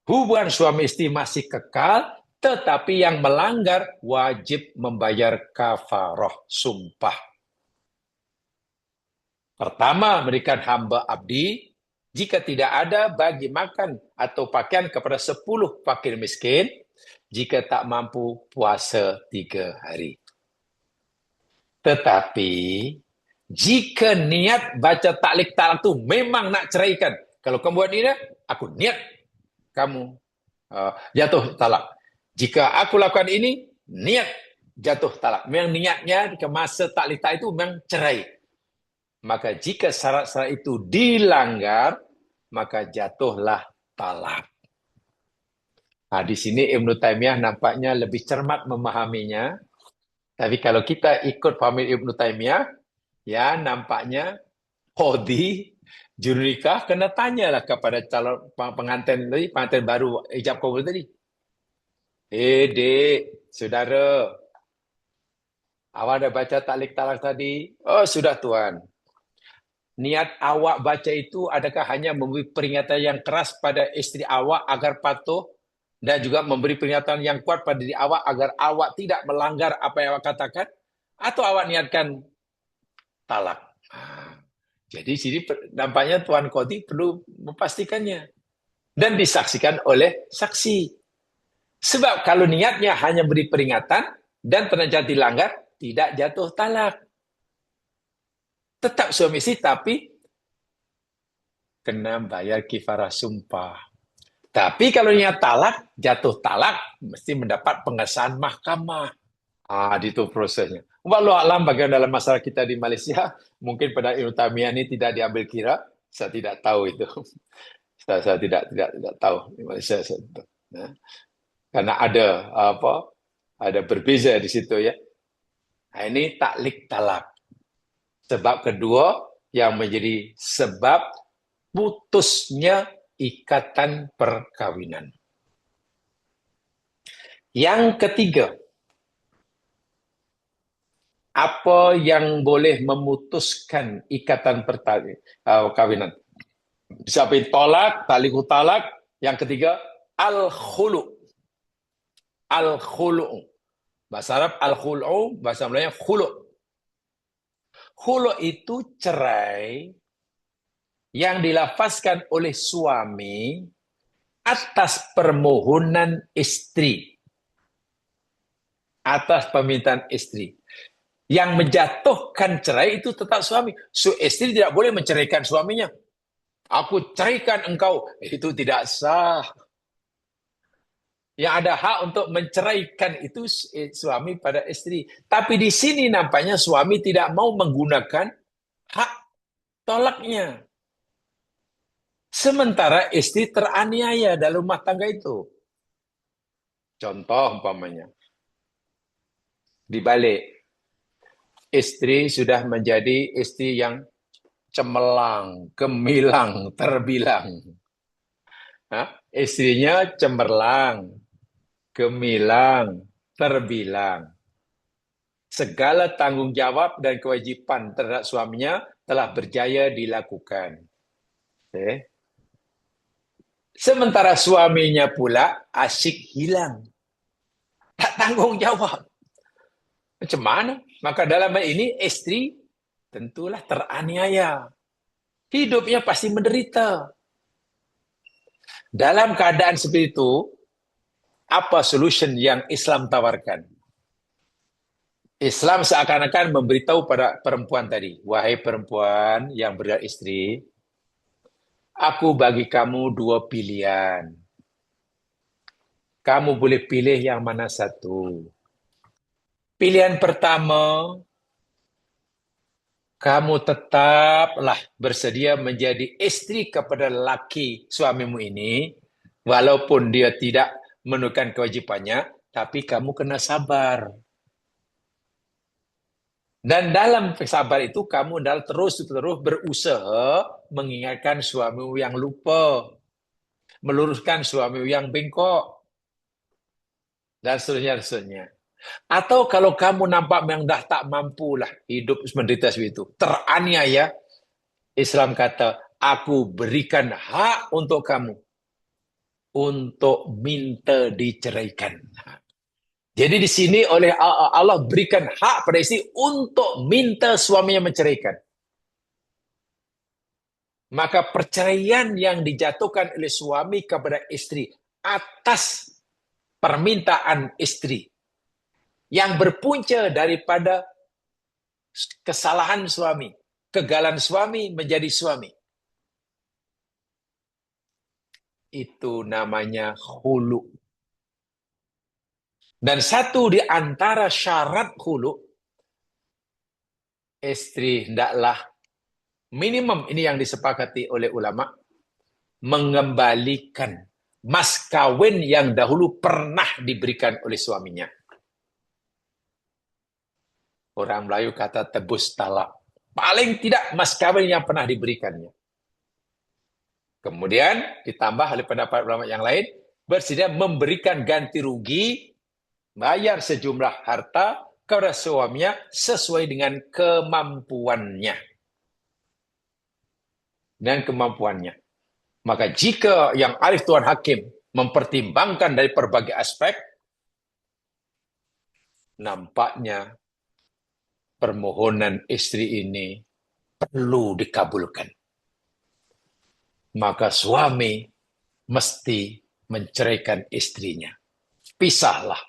Hubungan suami istri masih kekal, tetapi yang melanggar wajib membayar kafaroh sumpah. Pertama, berikan hamba abdi, jika tidak ada, bagi makan atau pakaian kepada 10 fakir miskin, jika tak mampu puasa 3 hari. Tetapi jika niat baca taklik talak itu memang nak ceraikan, kalau kamu buat ini, aku niat kamu jatuh talak. Jika aku lakukan ini, niat jatuh talak. Memang niatnya ke masa taklik talak itu memang cerai. Maka jika syarat-syarat itu dilanggar, maka jatuhlah talak. Nah, di sini Ibnu Taimiyah nampaknya lebih cermat memahaminya. Tapi kalau kita ikut pahami Ibnu Taimiyah, ya nampaknya qadhi juru nikah kena tanyalah kepada calon pengantin tadi, pengantin baru ijab kabul tadi. Dek, saudara, awak dah baca taklik talak tadi? Oh, sudah tuan. Niat awak baca itu adakah hanya memberi peringatan yang keras pada istri awak agar patuh, dan juga memberi peringatan yang kuat pada diri awak agar awak tidak melanggar apa yang awak katakan, atau awak niatkan talak? Jadi sini nampaknya Tuan Qadhi perlu memastikannya dan disaksikan oleh saksi. Sebab kalau niatnya hanya beri peringatan dan ternyata dilanggar, tidak jatuh talak. Tetap suami istri, tapi kena bayar kifarah sumpah. Tapi kalau niat talak, jatuh talak, mesti mendapat pengesahan mahkamah. Itu prosesnya. Walau alam bagian dalam masalah kita di Malaysia, mungkin pada Ibnu Taimiyah ini tidak diambil kira. Saya tidak tahu itu. Saya tidak tahu di Malaysia. Karena ada berbeza di situ ya. Nah, ini taklik talak. Sebab kedua yang menjadi sebab putusnya ikatan perkawinan. Yang ketiga, apa yang boleh memutuskan ikatan perkawinan? Bisa tolak, talik talak. Yang ketiga, al-khulu. Al-khulu. Bahasa Arab al-khulu, bahasa Melayanya khulu. Khulu itu cerai yang dilafazkan oleh suami atas permohonan istri. Atas permintaan istri. Yang menjatuhkan cerai itu tetap suami. Istri tidak boleh menceraikan suaminya. Aku ceraikan engkau. Itu tidak sah. Yang ada hak untuk menceraikan itu suami pada istri. Tapi di sini nampaknya suami tidak mau menggunakan hak tolaknya. Sementara istri teraniaya dalam rumah tangga itu. Contoh umpamanya. Dibalik. Istri sudah menjadi istri yang cemerlang, gemilang, terbilang. Istrinya cemerlang, gemilang, terbilang. Segala tanggung jawab dan kewajiban terhadap suaminya telah berjaya dilakukan. Okay. Sementara suaminya pula asyik hilang. Tak tanggung jawab. Macam mana? Maka dalam hal ini istri tentulah teraniaya. Hidupnya pasti menderita. Dalam keadaan seperti itu, apa solution yang Islam tawarkan? Islam seakan-akan memberitahu pada perempuan tadi, wahai perempuan yang beristri, aku bagi kamu dua pilihan. Kamu boleh pilih yang mana satu. Pilihan pertama, kamu tetaplah bersedia menjadi istri kepada laki suamimu ini, walaupun dia tidak menunaikan kewajibannya, tapi kamu kena sabar. Dan dalam sabar itu kamu terus berusaha mengingatkan suamimu yang lupa, meluruskan suamimu yang bengkok, dan seterusnya. Atau kalau kamu nampak memang dah tak mampulah hidup menderita seperti itu, teraniaya, Islam kata, aku berikan hak untuk kamu untuk minta diceraikan. Jadi di sini oleh Allah berikan hak pada istri untuk minta suaminya menceraikan. Maka perceraian yang dijatuhkan oleh suami kepada istri atas permintaan istri yang berpunca daripada kesalahan suami, kegagalan suami menjadi suami. Itu namanya khulu. Dan satu di antara syarat khulu, istri hendaklah minimum ini yang disepakati oleh ulama, mengembalikan mas kawin yang dahulu pernah diberikan oleh suaminya. Orang Melayu kata tebus talak. Paling tidak mas kawin yang pernah diberikannya. Kemudian ditambah oleh pendapat ulama yang lain, bersedia memberikan ganti rugi, bayar sejumlah harta kepada suaminya sesuai dengan kemampuannya. Maka jika yang arif Tuhan Hakim mempertimbangkan dari berbagai aspek, nampaknya permohonan istri ini perlu dikabulkan. Maka suami mesti menceraikan istrinya. Pisahlah.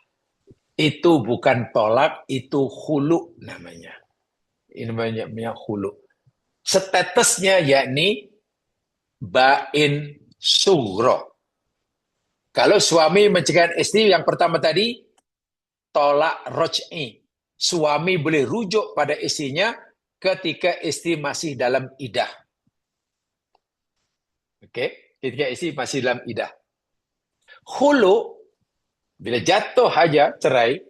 Itu bukan tolak, itu khulu namanya. Ini namanya khulu. Statusnya yakni bain sugro. Kalau suami menceraikan istri yang pertama tadi, tolak roj'i. Suami boleh rujuk pada istrinya ketika istri masih dalam idah. Oke, ketika istri masih dalam idah. Khulu, bila jatuh haja cerai,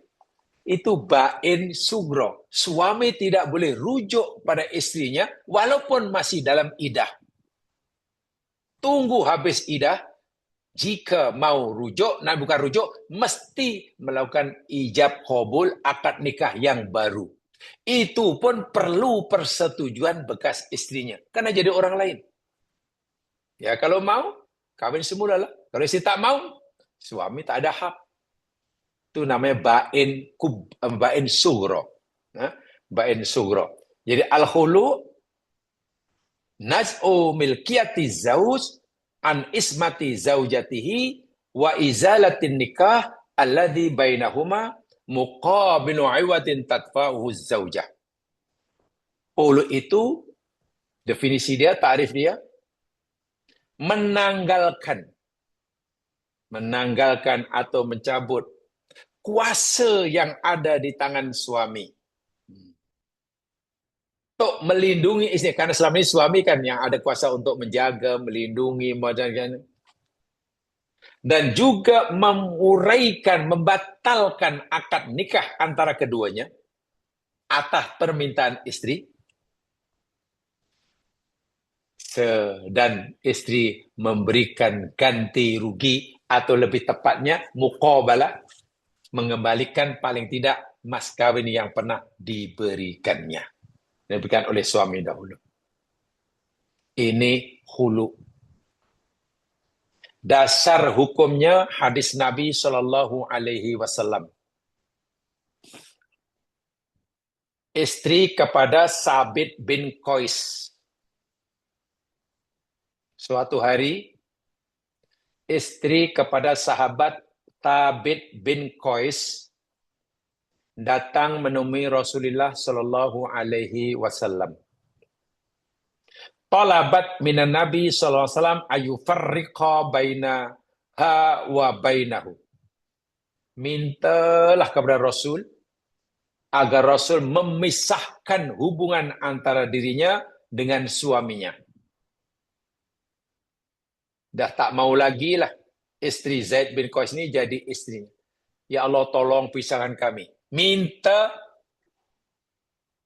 itu bain sugro. Suami tidak boleh rujuk pada istrinya walaupun masih dalam idah. Tunggu habis idah, jika mau rujuk, nah bukan rujuk, mesti melakukan ijab qabul akad nikah yang baru. Itu pun perlu persetujuan bekas istrinya, karena jadi orang lain. Ya kalau mau, kawin semula lah. Kalau istri tak mau, suami tak ada hak. Itu namanya bain sugro. Bain sugro. Jadi al-khulu naz'u milkiyati zauj an ismati zaujatihi wa izalatin nikah alladhi bainahuma muqabilu iwatin tadfa'uhu zaujah. Khulu itu definisi dia, tarif dia, menanggalkan atau mencabut kuasa yang ada di tangan suami untuk melindungi istri. Karena selama ini suami kan yang ada kuasa untuk menjaga, melindungi, dan juga menguraikan, membatalkan akad nikah antara keduanya atas permintaan istri, dan istri memberikan ganti rugi atau lebih tepatnya muqabalah, mengembalikan paling tidak mas kawin yang pernah diberikannya, diberikan oleh suami dahulu. Ini khulu. Dasar hukumnya hadis Nabi Shallallahu Alaihi Wasallam. Istri kepada Sabit bin Qais. Suatu hari, istri kepada sahabat Thabit bin Qais datang menemui Rasulullah Shallallahu Alaihi Wasallam. Talabat minan Nabi Sallallahu Alaihi Wasallam ayufarriqa bainaha wa bainahu. Mintalah kepada Rasul agar Rasul memisahkan hubungan antara dirinya dengan suaminya. Dah tak mau lagi lah istri Zaid bin Qais ini jadi istrinya. Ya Allah, tolong pisahkan kami. Minta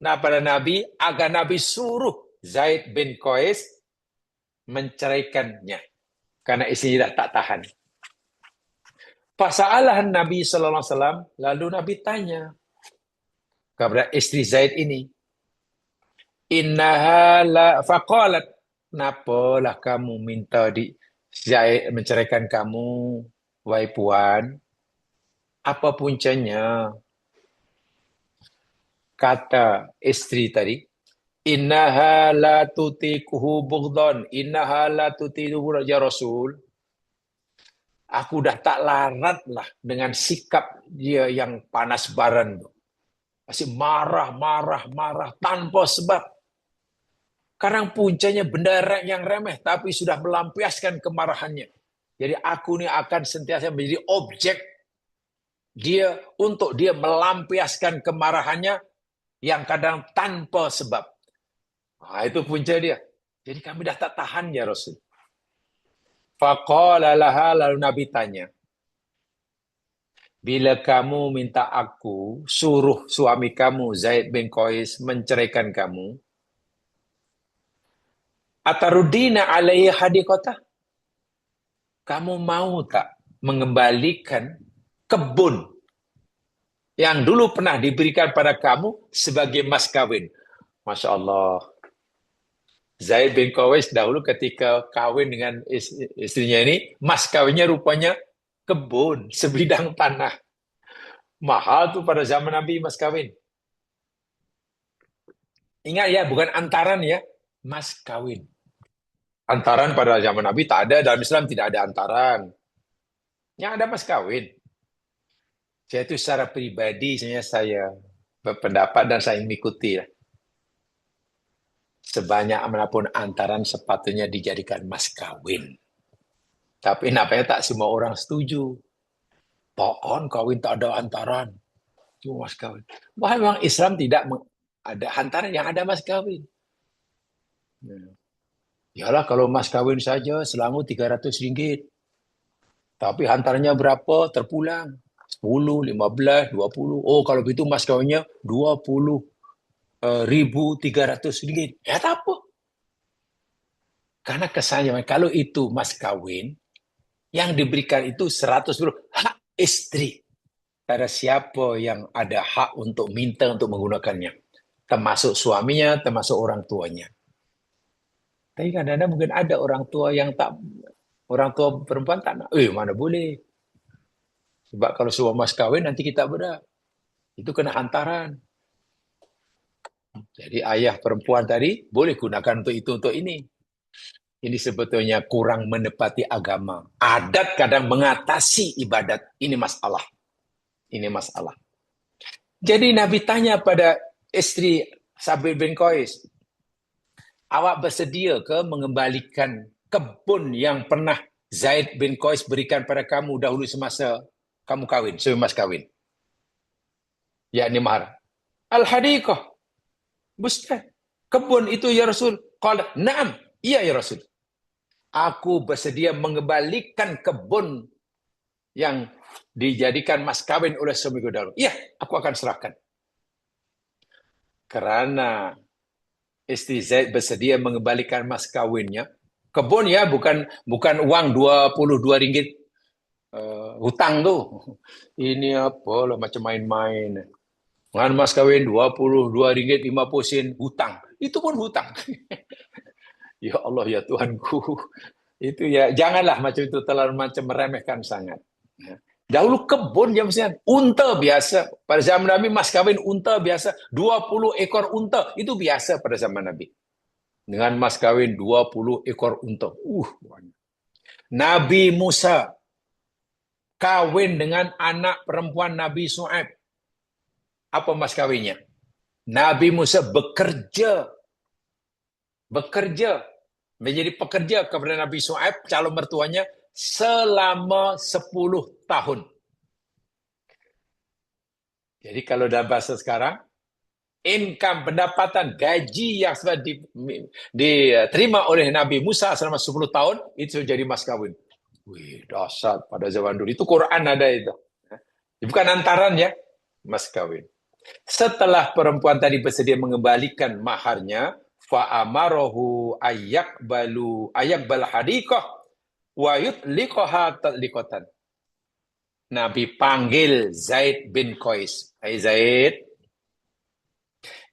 pada Nabi agar Nabi suruh Zaid bin Qais menceraikannya karena istrinya dah tak tahan. Fasa'alah Nabi sallallahu alaihi wasallam, lalu Nabi tanya kepada istri Zaid ini, innaha la faqalat, kenapalah kamu minta Zaid menceraikan kamu, wahai puan? Apa puncanya? Kata istri tadi, innaha la tutikuhu bughdhan, innaha la tutikuhu ya Rasul. Aku dah tak larat lah dengan sikap dia yang panas baran. Masih marah tanpa sebab. Kadang puncanya benda yang remeh, tapi sudah melampiaskan kemarahannya. Jadi aku ini akan sentiasa menjadi objek dia untuk dia melampiaskan kemarahannya yang kadang tanpa sebab. Nah, itu punca dia. Jadi kami dah tak tahan ya Rasul. Faqala laha, lalu Nabi tanya, bila kamu minta aku suruh suami kamu Zaid bin Qais menceraikan kamu, atarudina alaihi hadiqatah, kamu mau tak mengembalikan kebun yang dulu pernah diberikan pada kamu sebagai mas kawin? Masya Allah. Zaid bin Qais dahulu ketika kawin dengan istrinya ini, mas kawinnya rupanya kebun, sebidang tanah. Mahal tuh pada zaman Nabi mas kawin. Ingat ya, bukan antaran ya, mas kawin. Antaran pada zaman Nabi tak ada, dalam Islam tidak ada antaran. Yang ada mas kawin. Saya itu secara pribadi saya berpendapat dan saya mengikuti ya. Sebanyak manapun antaran sepatutnya dijadikan mas kawin. Tapi nampaknya tak semua orang setuju. Pohon kawin tak ada antaran. Cuma mas kawin. Wah, memang Islam tidak ada antaran, yang ada mas kawin. Yalah, kalau mas kawin saja selangor 300 ringgit. Tapi hantarnya berapa? Terpulang. 10, 15, 20. Oh, kalau begitu mas kawinnya 20.300 ringgit. Ya tak apa. Karena kesannya kalau itu mas kawin, yang diberikan itu 100 hak istri. Ada siapa yang ada hak untuk minta untuk menggunakannya? Termasuk suaminya, termasuk orang tuanya. Tapi kadang-kadang mungkin ada orang tua yang tak, orang tua perempuan tak nak. Mana boleh. Sebab kalau semua mas kawin nanti kita berat. Itu kena hantaran. Jadi ayah perempuan tadi boleh gunakan untuk itu, untuk ini. Ini sebetulnya kurang menepati agama. Adat kadang mengatasi ibadat. Ini masalah. Ini masalah. Jadi Nabi tanya pada istri Sabit bin Qais, awak bersedia ke mengembalikan kebun yang pernah Zaid bin Qais berikan pada kamu dahulu semasa kamu kawin, sebelum mas kawin? Yakni mahar. Al-hadiqah. Bustan. Kebun itu ya Rasul. Qala, na'am. Iya ya Rasul. Aku bersedia mengembalikan kebun yang dijadikan mas kawin oleh suamiku dahulu. Iya, aku akan serahkan. Karena istri Zaid bersedia mengembalikan mas kawinnya. Kebun ya, bukan uang 22 ringgit hutang tuh. Ini apa lah, macam main-main. Dengan mas kawin 22 ringgit 50 sen hutang. Itu pun hutang. Ya Allah ya Tuhanku. Itu ya, janganlah macam itu, terlalu macam meremehkan sangat. Ya. Dahulu kebun jam siang, unta biasa. Pada zaman Nabi mas kawin unta biasa, 20 ekor unta itu biasa pada zaman Nabi. Dengan mas kawin 20 ekor unta. Nabi Musa kawin dengan anak perempuan Nabi Shu'aib. Apa mas kawinnya? Nabi Musa bekerja menjadi pekerja kepada Nabi Shu'aib, calon mertuanya, selama 10 tahun. Jadi kalau dalam bahasa sekarang, income, pendapatan, gaji yang sudah diterima oleh Nabi Musa selama 10 tahun, itu jadi mas kawin. Wih, dahsyat pada zaman dulu. Itu Quran ada itu. Bukan antaran ya, mas kawin. Setelah perempuan tadi bersedia mengembalikan maharnya, fa'amarahu ayakbal hadiqah wa yutliqaha tatliqatan. Nabi panggil Zaid bin Qais. Hai Zaid,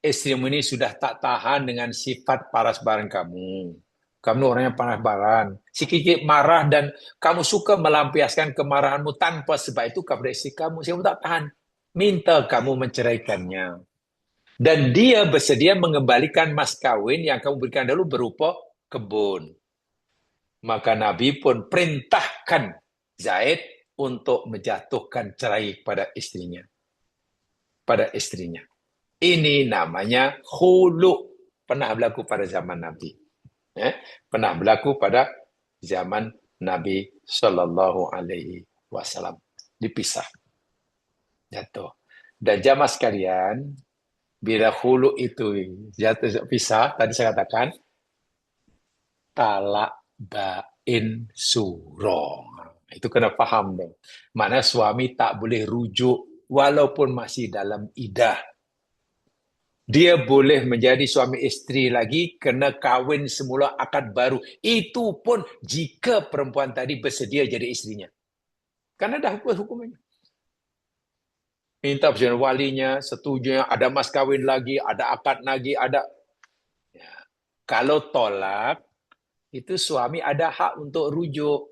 istrimu ini sudah tak tahan dengan sifat paras barang kamu. Kamu orang yang panas baran. Sikit marah dan kamu suka melampiaskan kemarahanmu tanpa sebab itu kepada istri kamu. Kamu tak tahan. Minta kamu menceraikannya. Dan dia bersedia mengembalikan mas kawin yang kamu berikan dulu berupa kebun. Maka Nabi pun perintahkan Zaid untuk menjatuhkan cerai pada istrinya. Ini namanya khulu. Pernah berlaku pada zaman Nabi. Pernah berlaku pada zaman Nabi Sallallahu Alaihi Wasallam. Dipisah. Jatuh. Dan jamaah sekalian, bila khulu itu jatuh pisah, tadi saya katakan, talak bain surong. Itu kena paham dong. Mana suami tak boleh rujuk walaupun masih dalam idah. Dia boleh menjadi suami istri lagi, kena kawin semula akad baru. Itu pun jika perempuan tadi bersedia jadi istrinya. Karena dah hukumnya. Minta persetujuan walinya, setuju, ada mas kawin lagi, ada akad lagi, ada. Ya. Kalau tolak, itu suami ada hak untuk rujuk.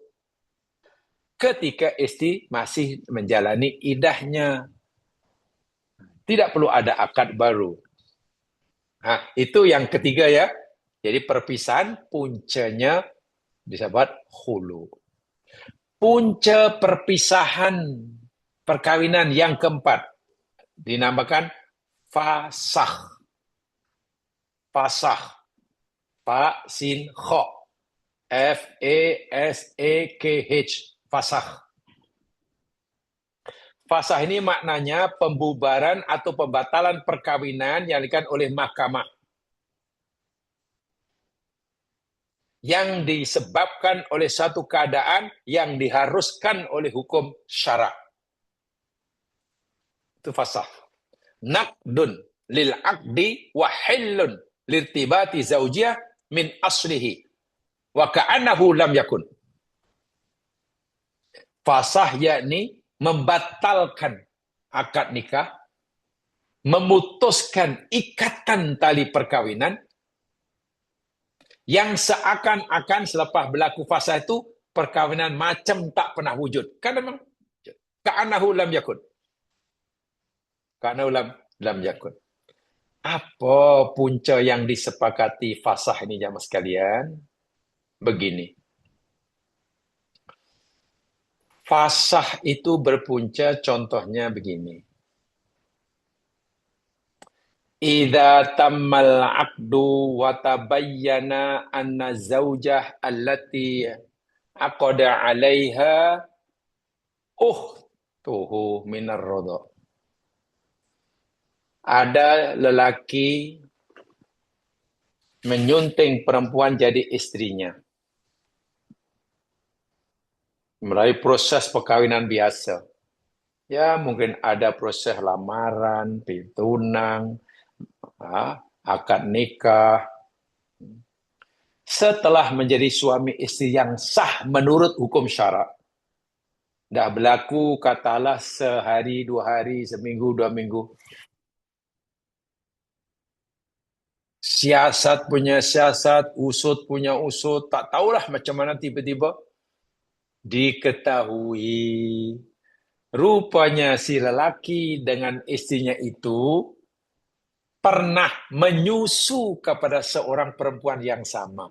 Ketika istri masih menjalani idahnya. Tidak perlu ada akad baru. Nah, itu yang ketiga ya. Jadi perpisahan puncanya disebut khulu. Punca perpisahan perkawinan yang keempat dinamakan fasakh. Fasakh. Fa sin kha. F-A-S-A-K-H. Fasakh. Fasakh ini maknanya pembubaran atau pembatalan perkawinan yang dilakukan oleh mahkamah. Yang disebabkan oleh satu keadaan yang diharuskan oleh hukum syarak. Itu fasah. Naqdun lil aqdi wa hillun lirtibati zaujiyah min aslihi wa ka'annahu lam yakun. Fasah yakni membatalkan akad nikah, memutuskan ikatan tali perkawinan yang seakan-akan selepas berlaku fasah itu perkawinan macam tak pernah wujud. Kan memang ka'annahu lam yakun. Ka'annahu lam yakun. Apa punca yang disepakati fasah ini jamaah sekalian? Begini. Fasah itu berpunca contohnya begini. Idza tammal 'aqdu wa tabayyana anna zaujah allati aqada 'alaiha ukhtuhu minar radha. Ada lelaki menyunting perempuan jadi istrinya melalui proses perkawinan biasa. Ya, mungkin ada proses lamaran, pitunang, akad nikah. Setelah menjadi suami istri yang sah menurut hukum syarak, dah berlaku katalah sehari, 2 hari, seminggu, 2 minggu. Siasat punya siasat, usut punya usut, tak tahulah macam mana tiba-tiba diketahui rupanya si lelaki dengan istrinya itu pernah menyusu kepada seorang perempuan yang sama.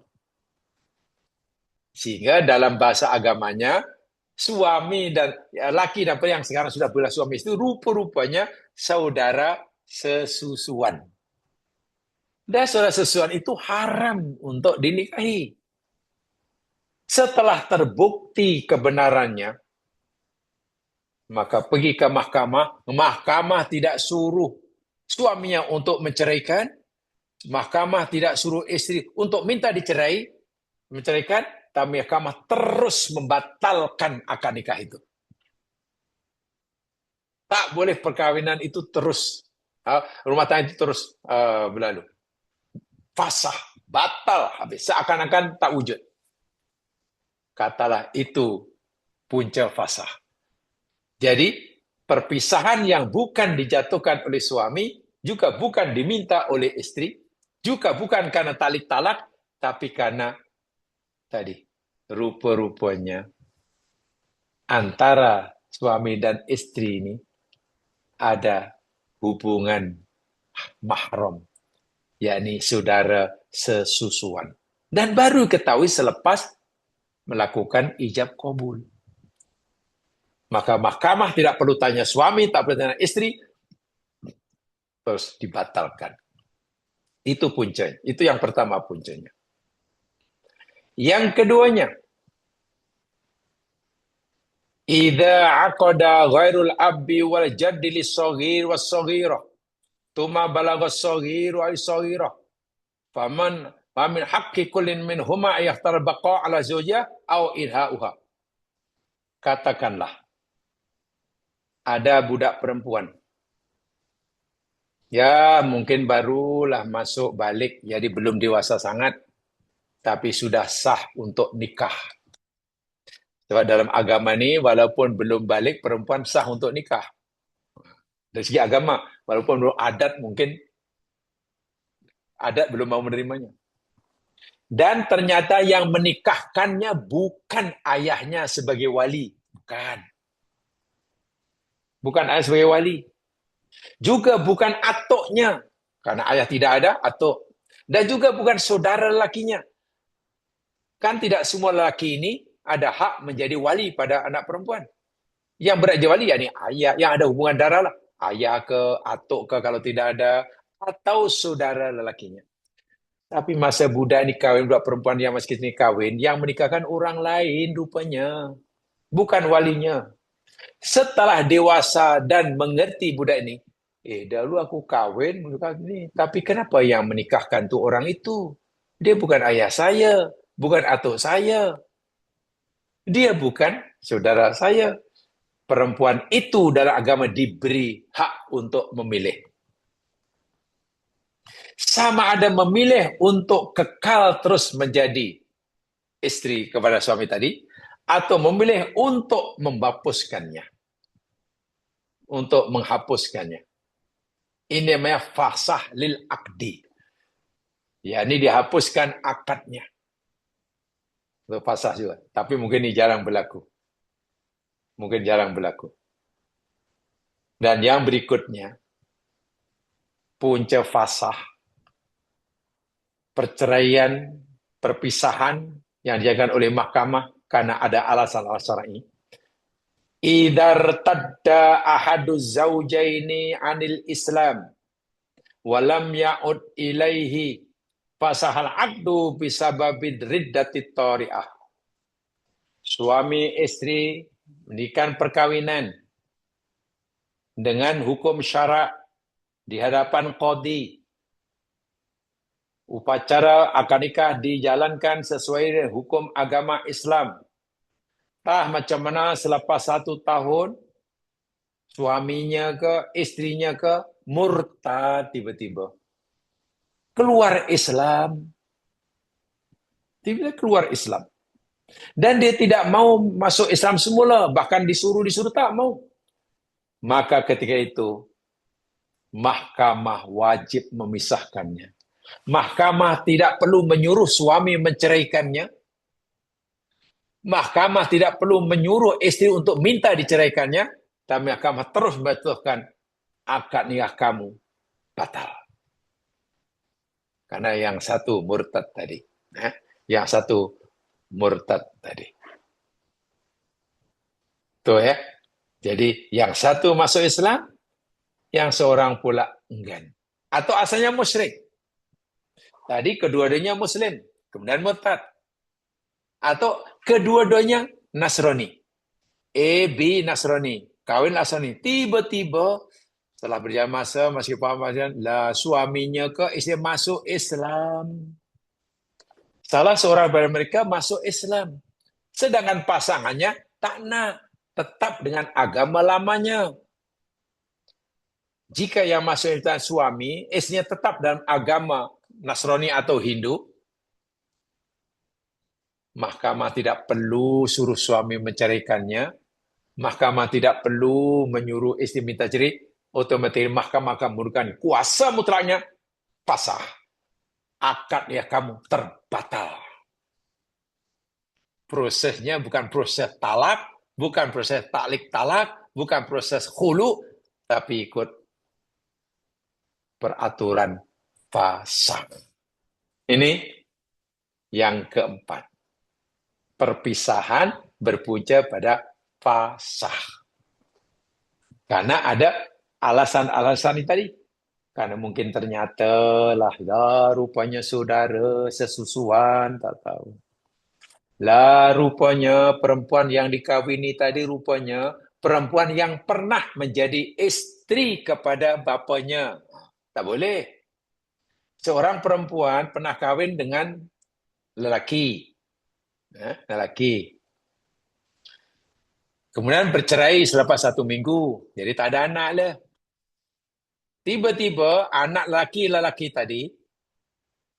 Sehingga dalam bahasa agamanya, suami dan laki dan perempuan yang sekarang sudah bersuami suami itu rupa-rupanya saudara sesusuan. Dan saudara sesusuan itu haram untuk dinikahi. Setelah terbukti kebenarannya, maka pergi ke mahkamah, mahkamah tidak suruh suaminya untuk menceraikan, mahkamah tidak suruh istri untuk minta menceraikan, tapi mahkamah terus membatalkan akad nikah itu. Tak boleh perkawinan itu terus, rumah tangga itu terus berlalu. Fasah, batal, habis. Seakan-akan tak wujud. Katalah itu punca fasah. Jadi, perpisahan yang bukan dijatuhkan oleh suami, juga bukan diminta oleh istri, juga bukan karena talik talak, tapi karena tadi, rupa-rupanya antara suami dan istri ini ada hubungan mahram, yakni saudara sesusuan. Dan baru ketahui selepas melakukan ijab qabul. Maka mahkamah tidak perlu tanya suami, tak perlu tanya istri, terus dibatalkan. Itu puncanya. Itu yang pertama puncanya. Yang keduanya, idza aqada ghairul abbi wal jaddi lis-shaghir was-shaghirah tuma balagha as-shaghir wal-shaghirah faman min haqqi kullin minhuma yahtar baqa' ala zawjah aw ilha'uha. Katakanlah ada budak perempuan. Ya, mungkin barulah masuk balik, jadi belum dewasa sangat, tapi sudah sah untuk nikah. Sebab dalam agama ni, walaupun belum balik, perempuan sah untuk nikah. Dari segi agama, walaupun belum adat, mungkin adat belum mau menerimanya. Dan ternyata yang menikahkannya bukan ayahnya sebagai wali. Bukan ayah sebagai wali. Juga bukan atuknya. Karena ayah tidak ada, atuk. Dan juga bukan saudara lelakinya. Kan tidak semua lelaki ini ada hak menjadi wali pada anak perempuan. Yang berat wali yakni ayah, yang ada hubungan darah lah. Ayah ke, atuk ke kalau tidak ada, atau saudara lelakinya. Tapi masa budak ni kahwin, budak perempuan yang masih kecil ni kahwin, yang menikahkan orang lain rupanya. Bukan walinya. Setelah dewasa dan mengerti budak ini, dahulu aku kahwin, tapi kenapa yang menikahkan tu orang itu? Dia bukan ayah saya, bukan atuk saya. Dia bukan saudara saya. perempuan itu dalam agama diberi hak untuk memilih. Sama ada memilih untuk kekal terus menjadi istri kepada suami tadi, atau memilih untuk menghapuskannya. Untuk menghapuskannya. Ini namanya fasah lil akdi. Ya, ini dihapuskan akadnya. Itu fasah juga. Tapi mungkin ini jarang berlaku. Mungkin jarang berlaku. Dan yang berikutnya, punca fasah, perceraian, perpisahan yang dijalankan oleh mahkamah karena ada alasan-alasan syar'i. Idar tadda ahadu zaujaini anil Islam walam ya'ud ilaihi fasahal akdu bisababid riddatit tari'ah. Suami istri mendirikan perkawinan dengan hukum syarak di hadapan qadhi. Upacara akad nikah dijalankan sesuai dengan hukum agama Islam. Macam mana selepas 1 tahun suaminya ke istrinya ke murtad tiba-tiba keluar Islam, tiba-tiba keluar Islam, dan dia tidak mau masuk Islam semula, bahkan disuruh tak mau, maka ketika itu mahkamah wajib memisahkannya. Mahkamah tidak perlu menyuruh suami menceraikannya. Mahkamah tidak perlu menyuruh istri untuk minta diceraikannya, tapi mahkamah terus membatalkan akad nikah kamu batal. Karena yang satu murtad tadi. Yang satu murtad tadi. Tuh ya. Jadi yang satu masuk Islam, yang seorang pula enggan. Atau asalnya musyrik. Tadi kedua-duanya muslim, kemudian murtad. Atau kedua-duanya Nasrani. B Nasrani, kawin Nasrani. Tiba-tiba setelah berjalan masa, masih paham lah suaminya ke istri masuk Islam. Salah seorang dari mereka masuk Islam. Sedangkan pasangannya tak nak, tetap dengan agama lamanya. Jika yang masuk Islam suami, istrinya tetap dalam agama Nasrani atau Hindu, mahkamah tidak perlu suruh suami menceraikannya. Mahkamah tidak perlu menyuruh istri minta cerai. Otomatis mahkamah akan memberikan kuasa mutlaknya, fasah. Akad ya kamu terbatal. Prosesnya bukan proses talak, bukan proses taklik talak, bukan proses khulu, tapi ikut peraturan fasah. Ini yang keempat. Perpisahan berpunca pada fasah. Karena ada alasan-alasan tadi. Karena mungkin ternyata lah rupanya saudara sesusuan, tak tahu. Lah rupanya perempuan yang dikawini tadi rupanya perempuan yang pernah menjadi istri kepada bapaknya. Tak boleh. Seorang perempuan pernah kawin dengan lelaki. Lelaki. Kemudian bercerai selepas 1 minggu. Jadi tak ada anak lah. Tiba-tiba anak lelaki tadi,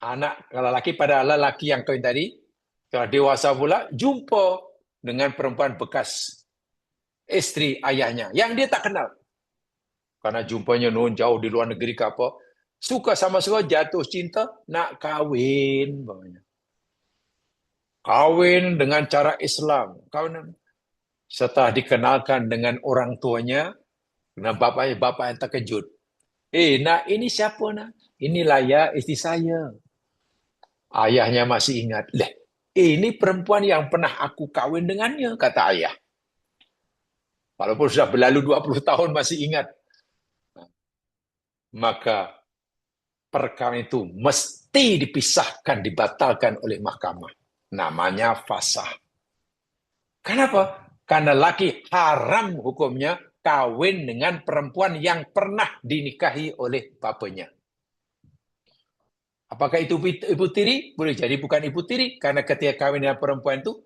anak lelaki pada lelaki yang kawin tadi, setelah dewasa pula, jumpa dengan perempuan bekas istri ayahnya, yang dia tak kenal. Karena jumpanya non jauh di luar negeri ke apa, suka sama-sama jatuh cinta, nak kawin. Kawin dengan cara Islam. Kawin setelah dikenalkan dengan orang tuanya, dengan bapak yang terkejut. Nak ini siapa nak? Inilah ya istri saya. Ayahnya masih ingat. Ini perempuan yang pernah aku kawin dengannya, kata ayah. Walaupun sudah berlalu 20 tahun masih ingat. Maka perkawinan itu mesti dipisahkan, dibatalkan oleh mahkamah. Namanya fasah. Kenapa? Karena laki haram hukumnya kawin dengan perempuan yang pernah dinikahi oleh bapaknya. Apakah itu ibu tiri? Boleh jadi bukan ibu tiri. Karena ketika kawin dengan perempuan itu,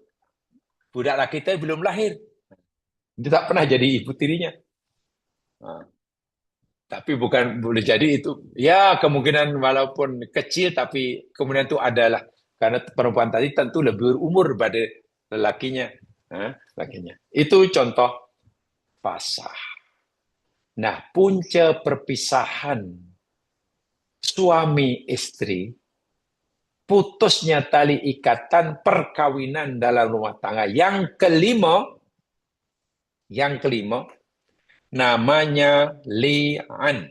budak laki itu belum lahir. Dia tak pernah jadi ibu tirinya. Nah, tapi bukan boleh jadi itu. Ya kemungkinan walaupun kecil tapi kemudian itu adalah karena perempuan tadi tentu lebih berumur pada lelakinya. Lakinya. Itu contoh fasah. Nah, punca perpisahan suami istri, putusnya tali ikatan perkawinan dalam rumah tangga. Yang kelima, namanya li'an.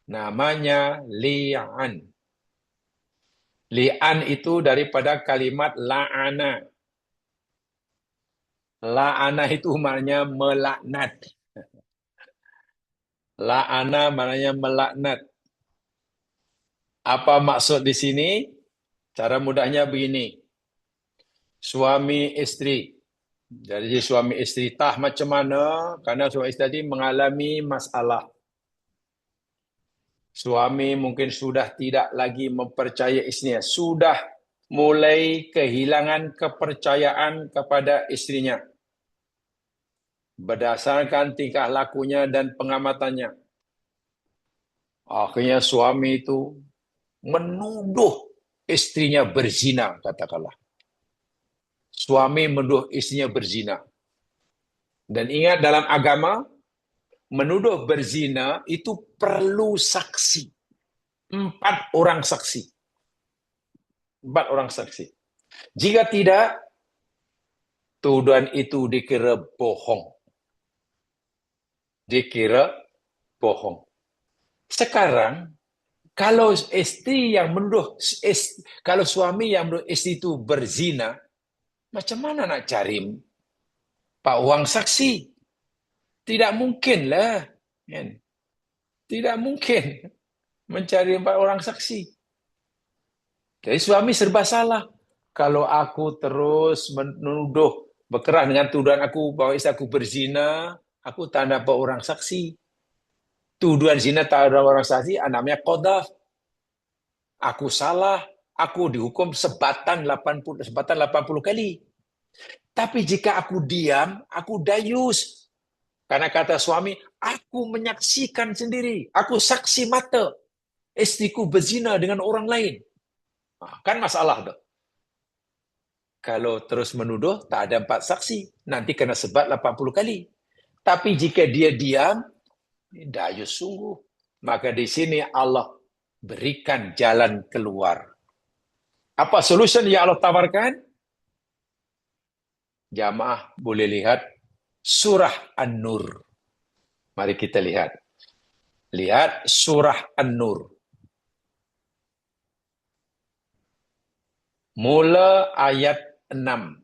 Namanya li'an. Li'an itu daripada kalimat la'ana. La'ana itu maknanya melaknat. La'ana maknanya melaknat. Apa maksud di sini? Cara mudahnya begini. Suami istri. Jadi suami istri tah macam mana? Karena suami istri tadi mengalami masalah. Suami mungkin sudah tidak lagi mempercayai istrinya. Sudah mulai kehilangan kepercayaan kepada istrinya. Berdasarkan tingkah lakunya dan pengamatannya. Akhirnya suami itu menuduh istrinya berzina, katakanlah. Suami menuduh istrinya berzina. Dan ingat dalam agama, menuduh berzina itu perlu saksi. 4 orang saksi. 4 orang saksi. Jika tidak, tuduhan itu dikira bohong. Dikira bohong. Sekarang, kalau kalau suami yang menuduh istri itu berzina, macam mana nak cari uang saksi? Tidak mungkin lah. Tidak mungkin mencari 4 orang saksi. Jadi suami serba salah. Kalau aku terus menuduh, berkeras dengan tuduhan aku bahwa istri aku berzina, aku tak dapat orang saksi. Tuduhan zina tak ada orang saksi, namanya qadhaf. Aku salah, aku dihukum sebatan 80 kali. Tapi jika aku diam, aku dayus. Karena kata suami, aku menyaksikan sendiri. Aku saksi mata. Istriku berzina dengan orang lain. Kan masalah tuh. Kalau terus menuduh, tak ada 4 saksi. Nanti kena sebat 80 kali. Tapi jika dia diam, dayus sungguh. Maka di sini Allah berikan jalan keluar. Apa solution yang Allah tawarkan? Jamaah boleh lihat surah An-Nur. Mari kita lihat. Lihat surah An-Nur. Mula ayat 6.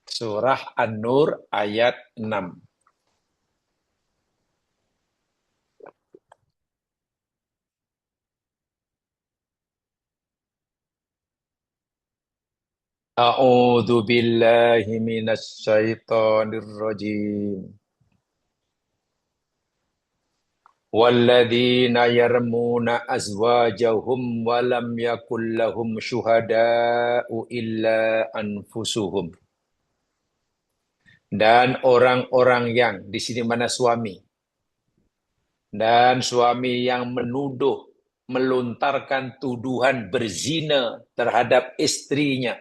Surah An-Nur ayat 6. A'udzu billahi minasy syaithanir rajim. Walladzina yarmuna azwajahum wa lam yakul lahum syuhada'u illa anfusuhum. Dan orang-orang yang di sini mana suami. Dan suami yang menuduh, melontarkan tuduhan berzina terhadap istrinya.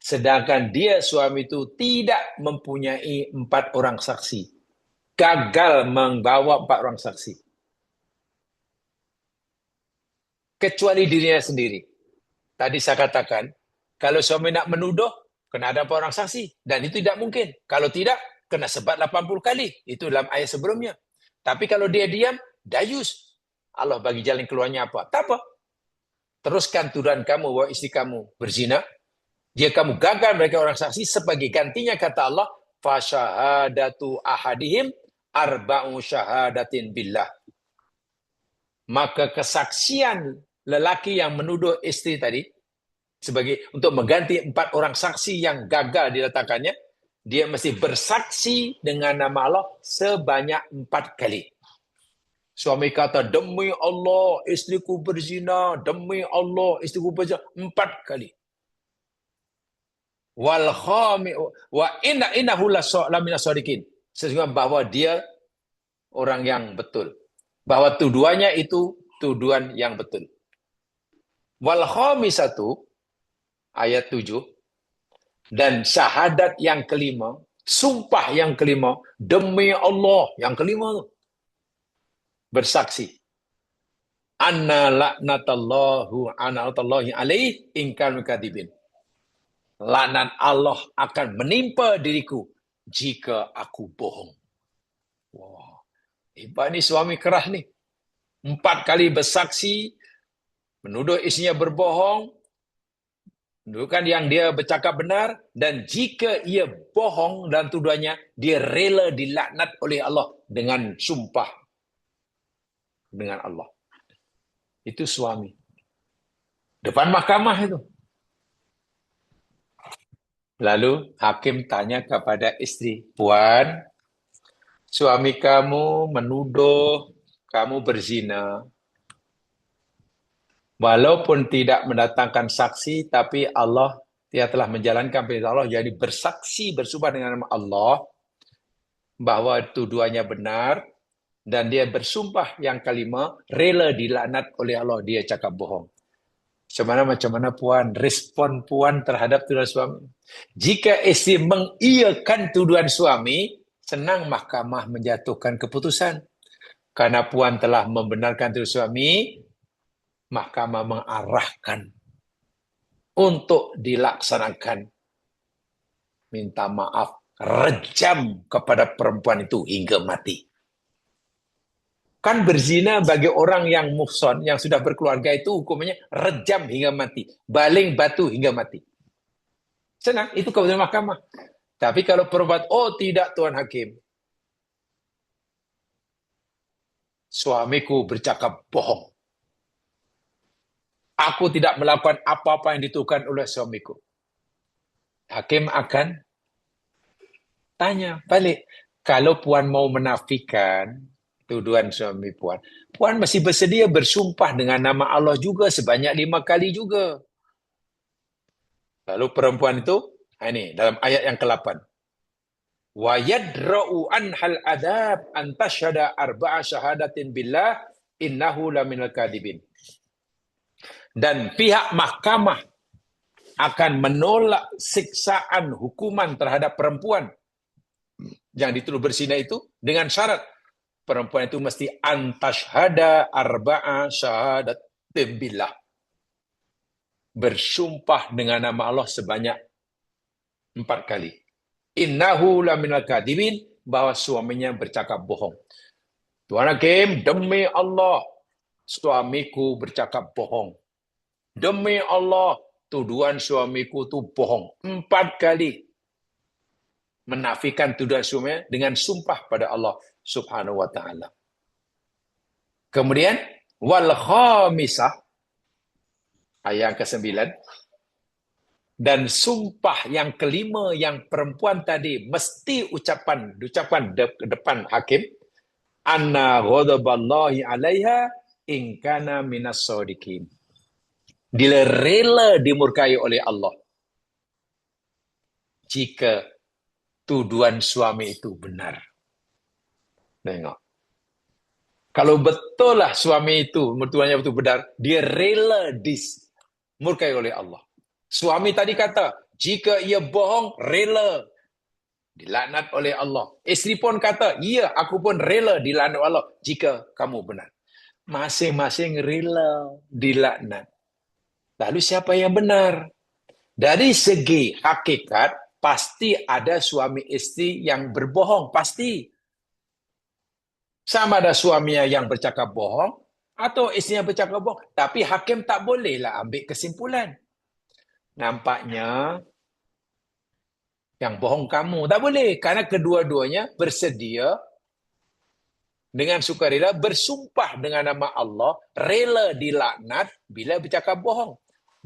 Sedangkan dia suami itu tidak mempunyai 4 orang saksi. Gagal membawa 4 orang saksi. Kecuali dirinya sendiri. Tadi saya katakan, kalau suami nak menuduh, kena ada 4 orang saksi. Dan itu tidak mungkin. Kalau tidak, kena sebat 80 kali. Itu dalam ayat sebelumnya. Tapi kalau dia diam, dayus. Allah bagi jalan keluarnya apa? Tak apa. Teruskan tuduhan kamu bahwa istri kamu berzina. Jika kamu gagal mereka orang saksi, sebagai gantinya kata Allah, fasyahadatu ahadihim arba'u syahadatin billah. Maka kesaksian lelaki yang menuduh istri tadi, sebagai untuk mengganti 4 orang saksi yang gagal diletakkannya, dia mesti bersaksi dengan nama Allah sebanyak 4 kali. Suami kata, demi Allah istriku berzina, demi Allah istriku berzina, 4 kali. wal khami wa innahu lamina shadiqin. Sesungguhnya bahwa dia orang yang betul. Bahwa tuduhannya itu tuduhan yang betul. Wal khamisatu ayat 7 dan syahadat yang kelima, sumpah yang kelima, demi Allah yang kelima bersaksi. Anna la'natallahi alaih in kanu kadibin. Laknat Allah akan menimpa diriku jika aku bohong. Wah, hebat ni suami kerah ni. 4 kali bersaksi, menuduh istrinya berbohong, menuduhkan yang dia bercakap benar, dan jika ia bohong dan tuduhannya, dia rela dilaknat oleh Allah dengan sumpah dengan Allah. Itu suami. Depan mahkamah itu. Lalu hakim tanya kepada istri, "Puan, suami kamu menuduh kamu berzina. Walaupun tidak mendatangkan saksi, tapi Allah, dia telah menjalankan perintah Allah, jadi bersaksi bersumpah dengan nama Allah bahwa tuduhannya benar, dan dia bersumpah yang kelima, rela dilaknat oleh Allah, dia cakap bohong. Macam mana Puan, respon Puan terhadap tuduhan suami? Jika isteri mengiyakan tuduhan suami, senang mahkamah menjatuhkan keputusan. Karena Puan telah membenarkan tuduhan suami, mahkamah mengarahkan untuk dilaksanakan minta maaf, rejam kepada perempuan itu hingga mati. Kan berzina bagi orang yang muhson, yang sudah berkeluarga itu hukumnya rejam hingga mati. Baling batu hingga mati. Senang, itu keputusan mahkamah. Tapi kalau perempuan, oh tidak Tuan Hakim. Suamiku bercakap bohong. Aku tidak melakukan apa-apa yang dituduhkan oleh suamiku. Hakim akan tanya balik. Kalau Puan mau menafikan tuduhan suami Puan, Puan masih bersedia bersumpah dengan nama Allah juga sebanyak 5 kali juga. Lalu perempuan itu, ini dalam ayat yang ke-8. Wa yadra'u anhal adab an tashhada arba'a syahadatin billah innahu laminal kadibin. Dan pihak mahkamah akan menolak siksaan hukuman terhadap perempuan yang dituduh berzina itu dengan syarat perempuan itu mesti antashhada arba'a syahadatin billah. Bersumpah dengan nama Allah sebanyak 4 kali. Innahu laminal kadibin, bahwa suaminya bercakap bohong. Tuan Hakim, demi Allah, suamiku bercakap bohong. Demi Allah, tuduhan suamiku itu bohong. 4 kali menafikan tuduhan suaminya dengan sumpah pada Allah Subhanahu wa taala. Kemudian wal khamisah ayat ke-9, dan sumpah yang kelima yang perempuan tadi mesti ucapan depan hakim, anna ghadaballahi 'alaiha in kana minas shadiqin. Dia rela dimurkai oleh Allah jika tuduhan suami itu benar. Tengok. Kalau betul lah suami itu, tuduhannya betul benar, dia rela dimurkai oleh Allah. Suami tadi kata, jika ia bohong, rela dilaknat oleh Allah. Isteri pun kata, ya, aku pun rela dilaknat Allah jika kamu benar. Masing-masing rela dilaknat. Lalu siapa yang benar? Dari segi hakikat, pasti ada suami isteri yang berbohong, pasti. Sama ada suaminya yang bercakap bohong, atau istrinya bercakap bohong. Tapi hakim tak bolehlah ambil kesimpulan. Nampaknya yang bohong kamu. Tak boleh. Karena kedua-duanya bersedia dengan sukarela bersumpah dengan nama Allah, rela dilaknat bila bercakap bohong.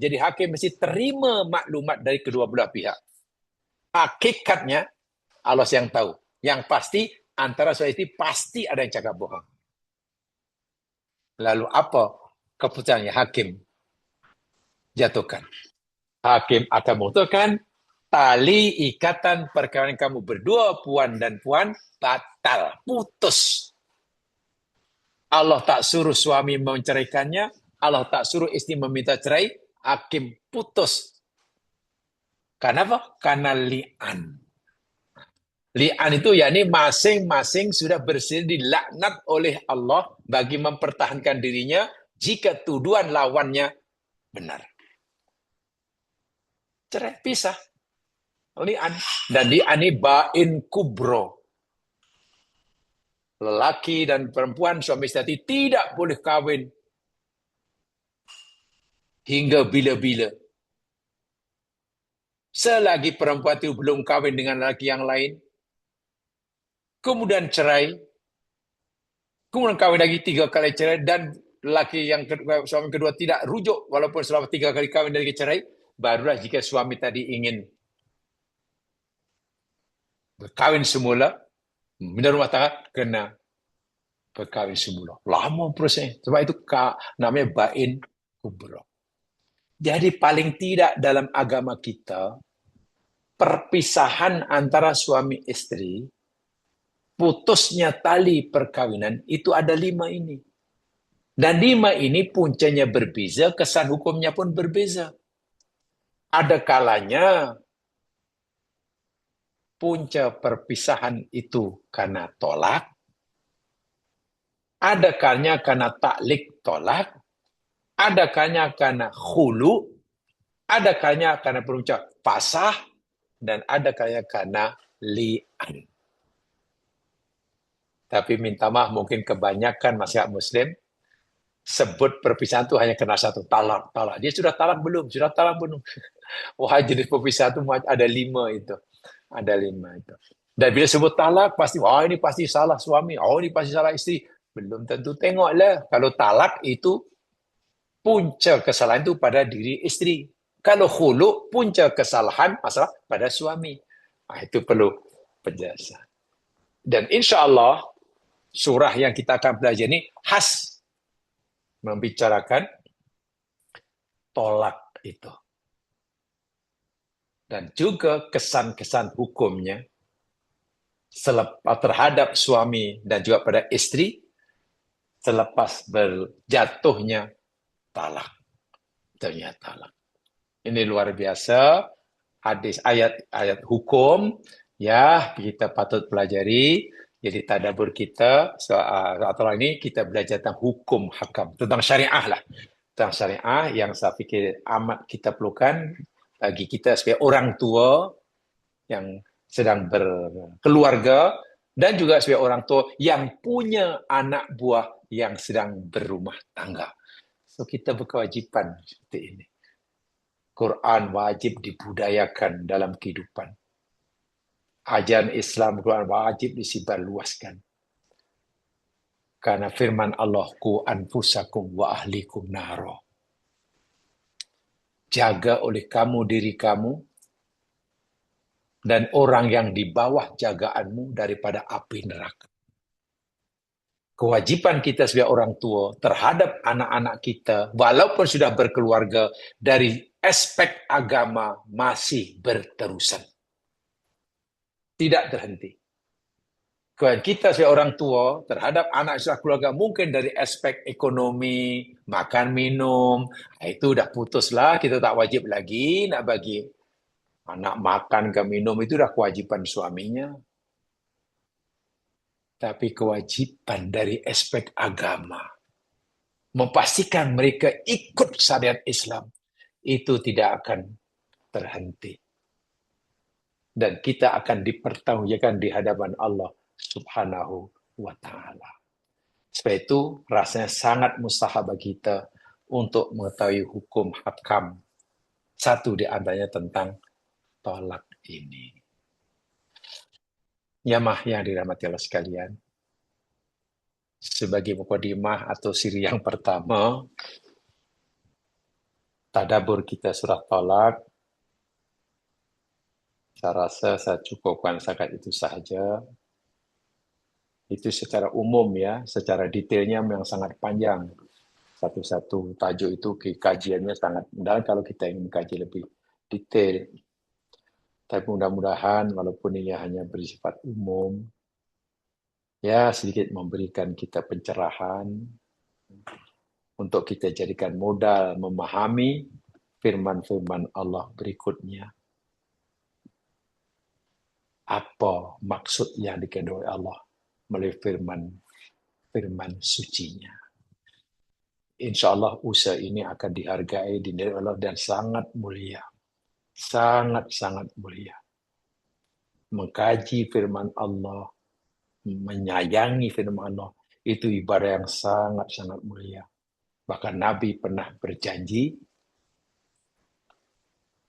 Jadi hakim mesti terima maklumat dari kedua belah pihak. Hakikatnya Allah yang tahu. Yang pasti antara suami isteri pasti ada yang cakap bohong. Lalu apa keputusannya hakim jatuhkan? Hakim akan memutuskan tali ikatan perkawinan kamu berdua, puan dan puan, batal, putus. Allah tak suruh suami menceraikannya, Allah tak suruh istri meminta cerai, hakim putus. Karena apa? Karena li'an. Li'an itu yakni masing-masing sudah bersedia dilaknat oleh Allah bagi mempertahankan dirinya jika tuduhan lawannya benar. Cerai, pisah. Li'an. Dan li'an ini ba'in kubro. Lelaki dan perempuan suami istri tidak boleh kawin hingga bila-bila. Selagi perempuan itu belum kawin dengan lelaki yang lain, kemudian cerai, kemudian kawin lagi 3 kali cerai, dan lelaki yang kedua, suami kedua tidak rujuk walaupun selama 3 kali kawin dari cerai, barulah jika suami tadi ingin berkawin semula, bina rumah tangga, kena berkawin semula. Lama prosesnya. Sebab itu namanya ba'in kubro. Jadi paling tidak dalam agama kita, perpisahan antara suami istri, putusnya tali perkawinan, itu ada 5 ini. Dan 5 ini puncanya berbeza, kesan hukumnya pun berbeza. Ada kalanya punca perpisahan itu karena tolak, ada kalanya karena taklik tolak, ada kalanya karena khulu, ada kalanya karena punca pasah, dan ada kalanya karena li'an. Tapi minta maaf, mungkin kebanyakan masyarakat Muslim sebut perpisahan itu hanya kena satu, talak, talak. Dia sudah talak belum? Sudah talak belum? Wah, jenis perpisahan itu ada 5 itu. Ada 5 itu. Dan bila sebut talak, pasti, wah ini pasti salah suami, oh ini pasti salah istri. Belum tentu, tengoklah. Kalau talak itu, punca kesalahan itu pada diri istri. Kalau khulu, punca kesalahan masalah pada suami. Nah, itu perlu penjelasan. Dan insya Allah, surah yang kita akan belajar ini khas membicarakan tolak itu. Dan juga kesan-kesan hukumnya terhadap suami dan juga pada istri selepas berjatuhnya talak. Talak. Ini luar biasa. Hadis ayat hukum ya kita patut pelajari. Jadi tadabbur kita atau ini kita belajar tentang hukum hakam, tentang syariah lah. Tentang syariah yang saya pikir amat kita perlukan bagi kita sebagai orang tua yang sedang berkeluarga dan juga sebagai orang tua yang punya anak buah yang sedang berumah tangga. So kita berkewajiban seperti ini. Quran wajib dibudayakan dalam kehidupan. Ajaran Islam Quran wajib disebarluaskan. Karena firman Allah, ku anfusakum wa ahlikum naro. Jaga oleh kamu diri kamu dan orang yang di bawah jagaanmu daripada api neraka. Kewajiban kita sebagai orang tua terhadap anak-anak kita, walaupun sudah berkeluarga, dari aspek agama masih berterusan. Tidak terhenti. Kewajiban kita sebagai orang tua terhadap anak sudah keluarga, mungkin dari aspek ekonomi, makan, minum, itu udah putuslah, kita tak wajib lagi nak bagi anak makan ke minum, itu udah kewajiban suaminya. Tapi kewajiban dari aspek agama, memastikan mereka ikut syariat Islam, itu tidak akan terhenti. Dan kita akan dipertanggungjawabkan di hadapan Allah Subhanahu wa Ta'ala. Sebab itu rasanya sangat mustahab bagi kita untuk mengetahui hukum hakam. Satu di antaranya tentang tolak ini. Jamaah yang dirahmati Allah sekalian, sebagai mukadimah atau siri yang pertama, tadabbur kita surah Talak, saya rasa saya cukupkan setakat itu sahaja. Itu secara umum ya, secara detailnya memang sangat panjang. Satu-satu tajuk itu kajiannya sangat mendalam kalau kita ingin mengkaji lebih detail. Tapi mudah-mudahan walaupun ini hanya bersifat umum, ya sedikit memberikan kita pencerahan untuk kita jadikan modal memahami firman-firman Allah berikutnya. Apa maksud yang dikehendaki Allah melalui firman sucinya. Insya Allah usaha ini akan dihargai, dinilai Allah dan sangat mulia. Sangat-sangat mulia. Mengkaji firman Allah, menyayangi firman Allah, itu ibadah yang sangat-sangat mulia. Bahkan Nabi pernah berjanji,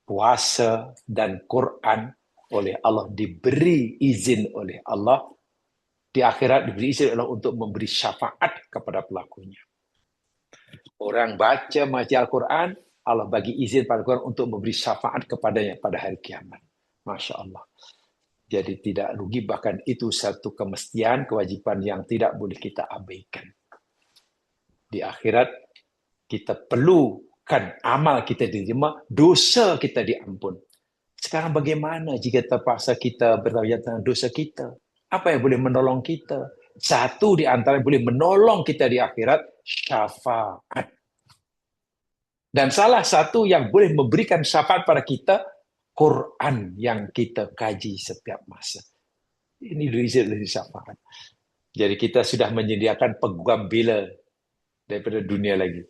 puasa dan Quran oleh Allah diberi izin oleh Allah, di akhirat diberi izin oleh Allah untuk memberi syafaat kepada pelakunya. Orang baca Al-Quran, Allah bagi izin pada Al-Quran untuk memberi syafaat kepadanya pada hari kiamat. Masya Allah. Jadi tidak rugi, bahkan itu satu kemestian, kewajiban yang tidak boleh kita abaikan. Di akhirat, kita perlukan amal kita diterima, dosa kita diampun. Sekarang bagaimana jika terpaksa kita bertanggung jawab tentang dosa kita? Apa yang boleh menolong kita? Satu di antara yang boleh menolong kita di akhirat, syafaat. Dan salah satu yang boleh memberikan syafaat pada kita, Quran yang kita kaji setiap masa. Ini dari syafaat. Jadi kita sudah menyediakan peguam bela daripada dunia lagi.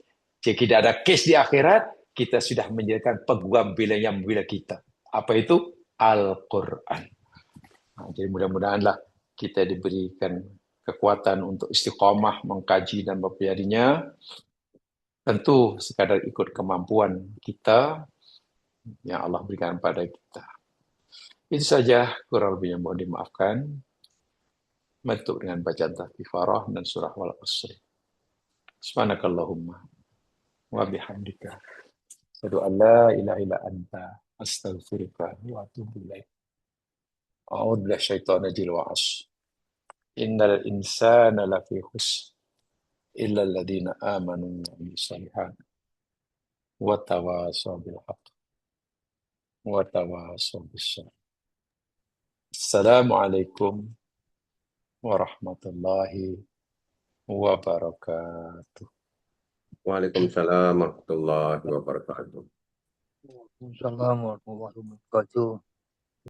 Jika tidak ada kes di akhirat, kita sudah menyediakan peguam bela yang membela kita. Apa itu? Al-Quran. Nah, jadi mudah-mudahanlah kita diberikan kekuatan untuk istiqamah, mengkaji dan mempelajarinya. Tentu sekadar ikut kemampuan kita yang Allah berikan pada kita. Itu saja, kurang lebihnya mohon dimaafkan. Menutup dengan bacaan tahfifarah dan surah wal asri. Subhanakallahumma wa bihamdika. Asyhadu an la ilaha illa anta astaghfiruka wa atubu ilaik. A'udzu billahi syaitonir rajim wa asr. Innal insana lafi khusr illa alladziina aamanu wa 'amilus shalihaat wa tawashaw bil haqq wa tawashaw bis sabr. Assalamualaikum warahmatullahi wabarakatuh. Waalaikumsalam warahmatullahi wabarakatuh. Waalaikumsalam warahmatullahi wabarakatuh.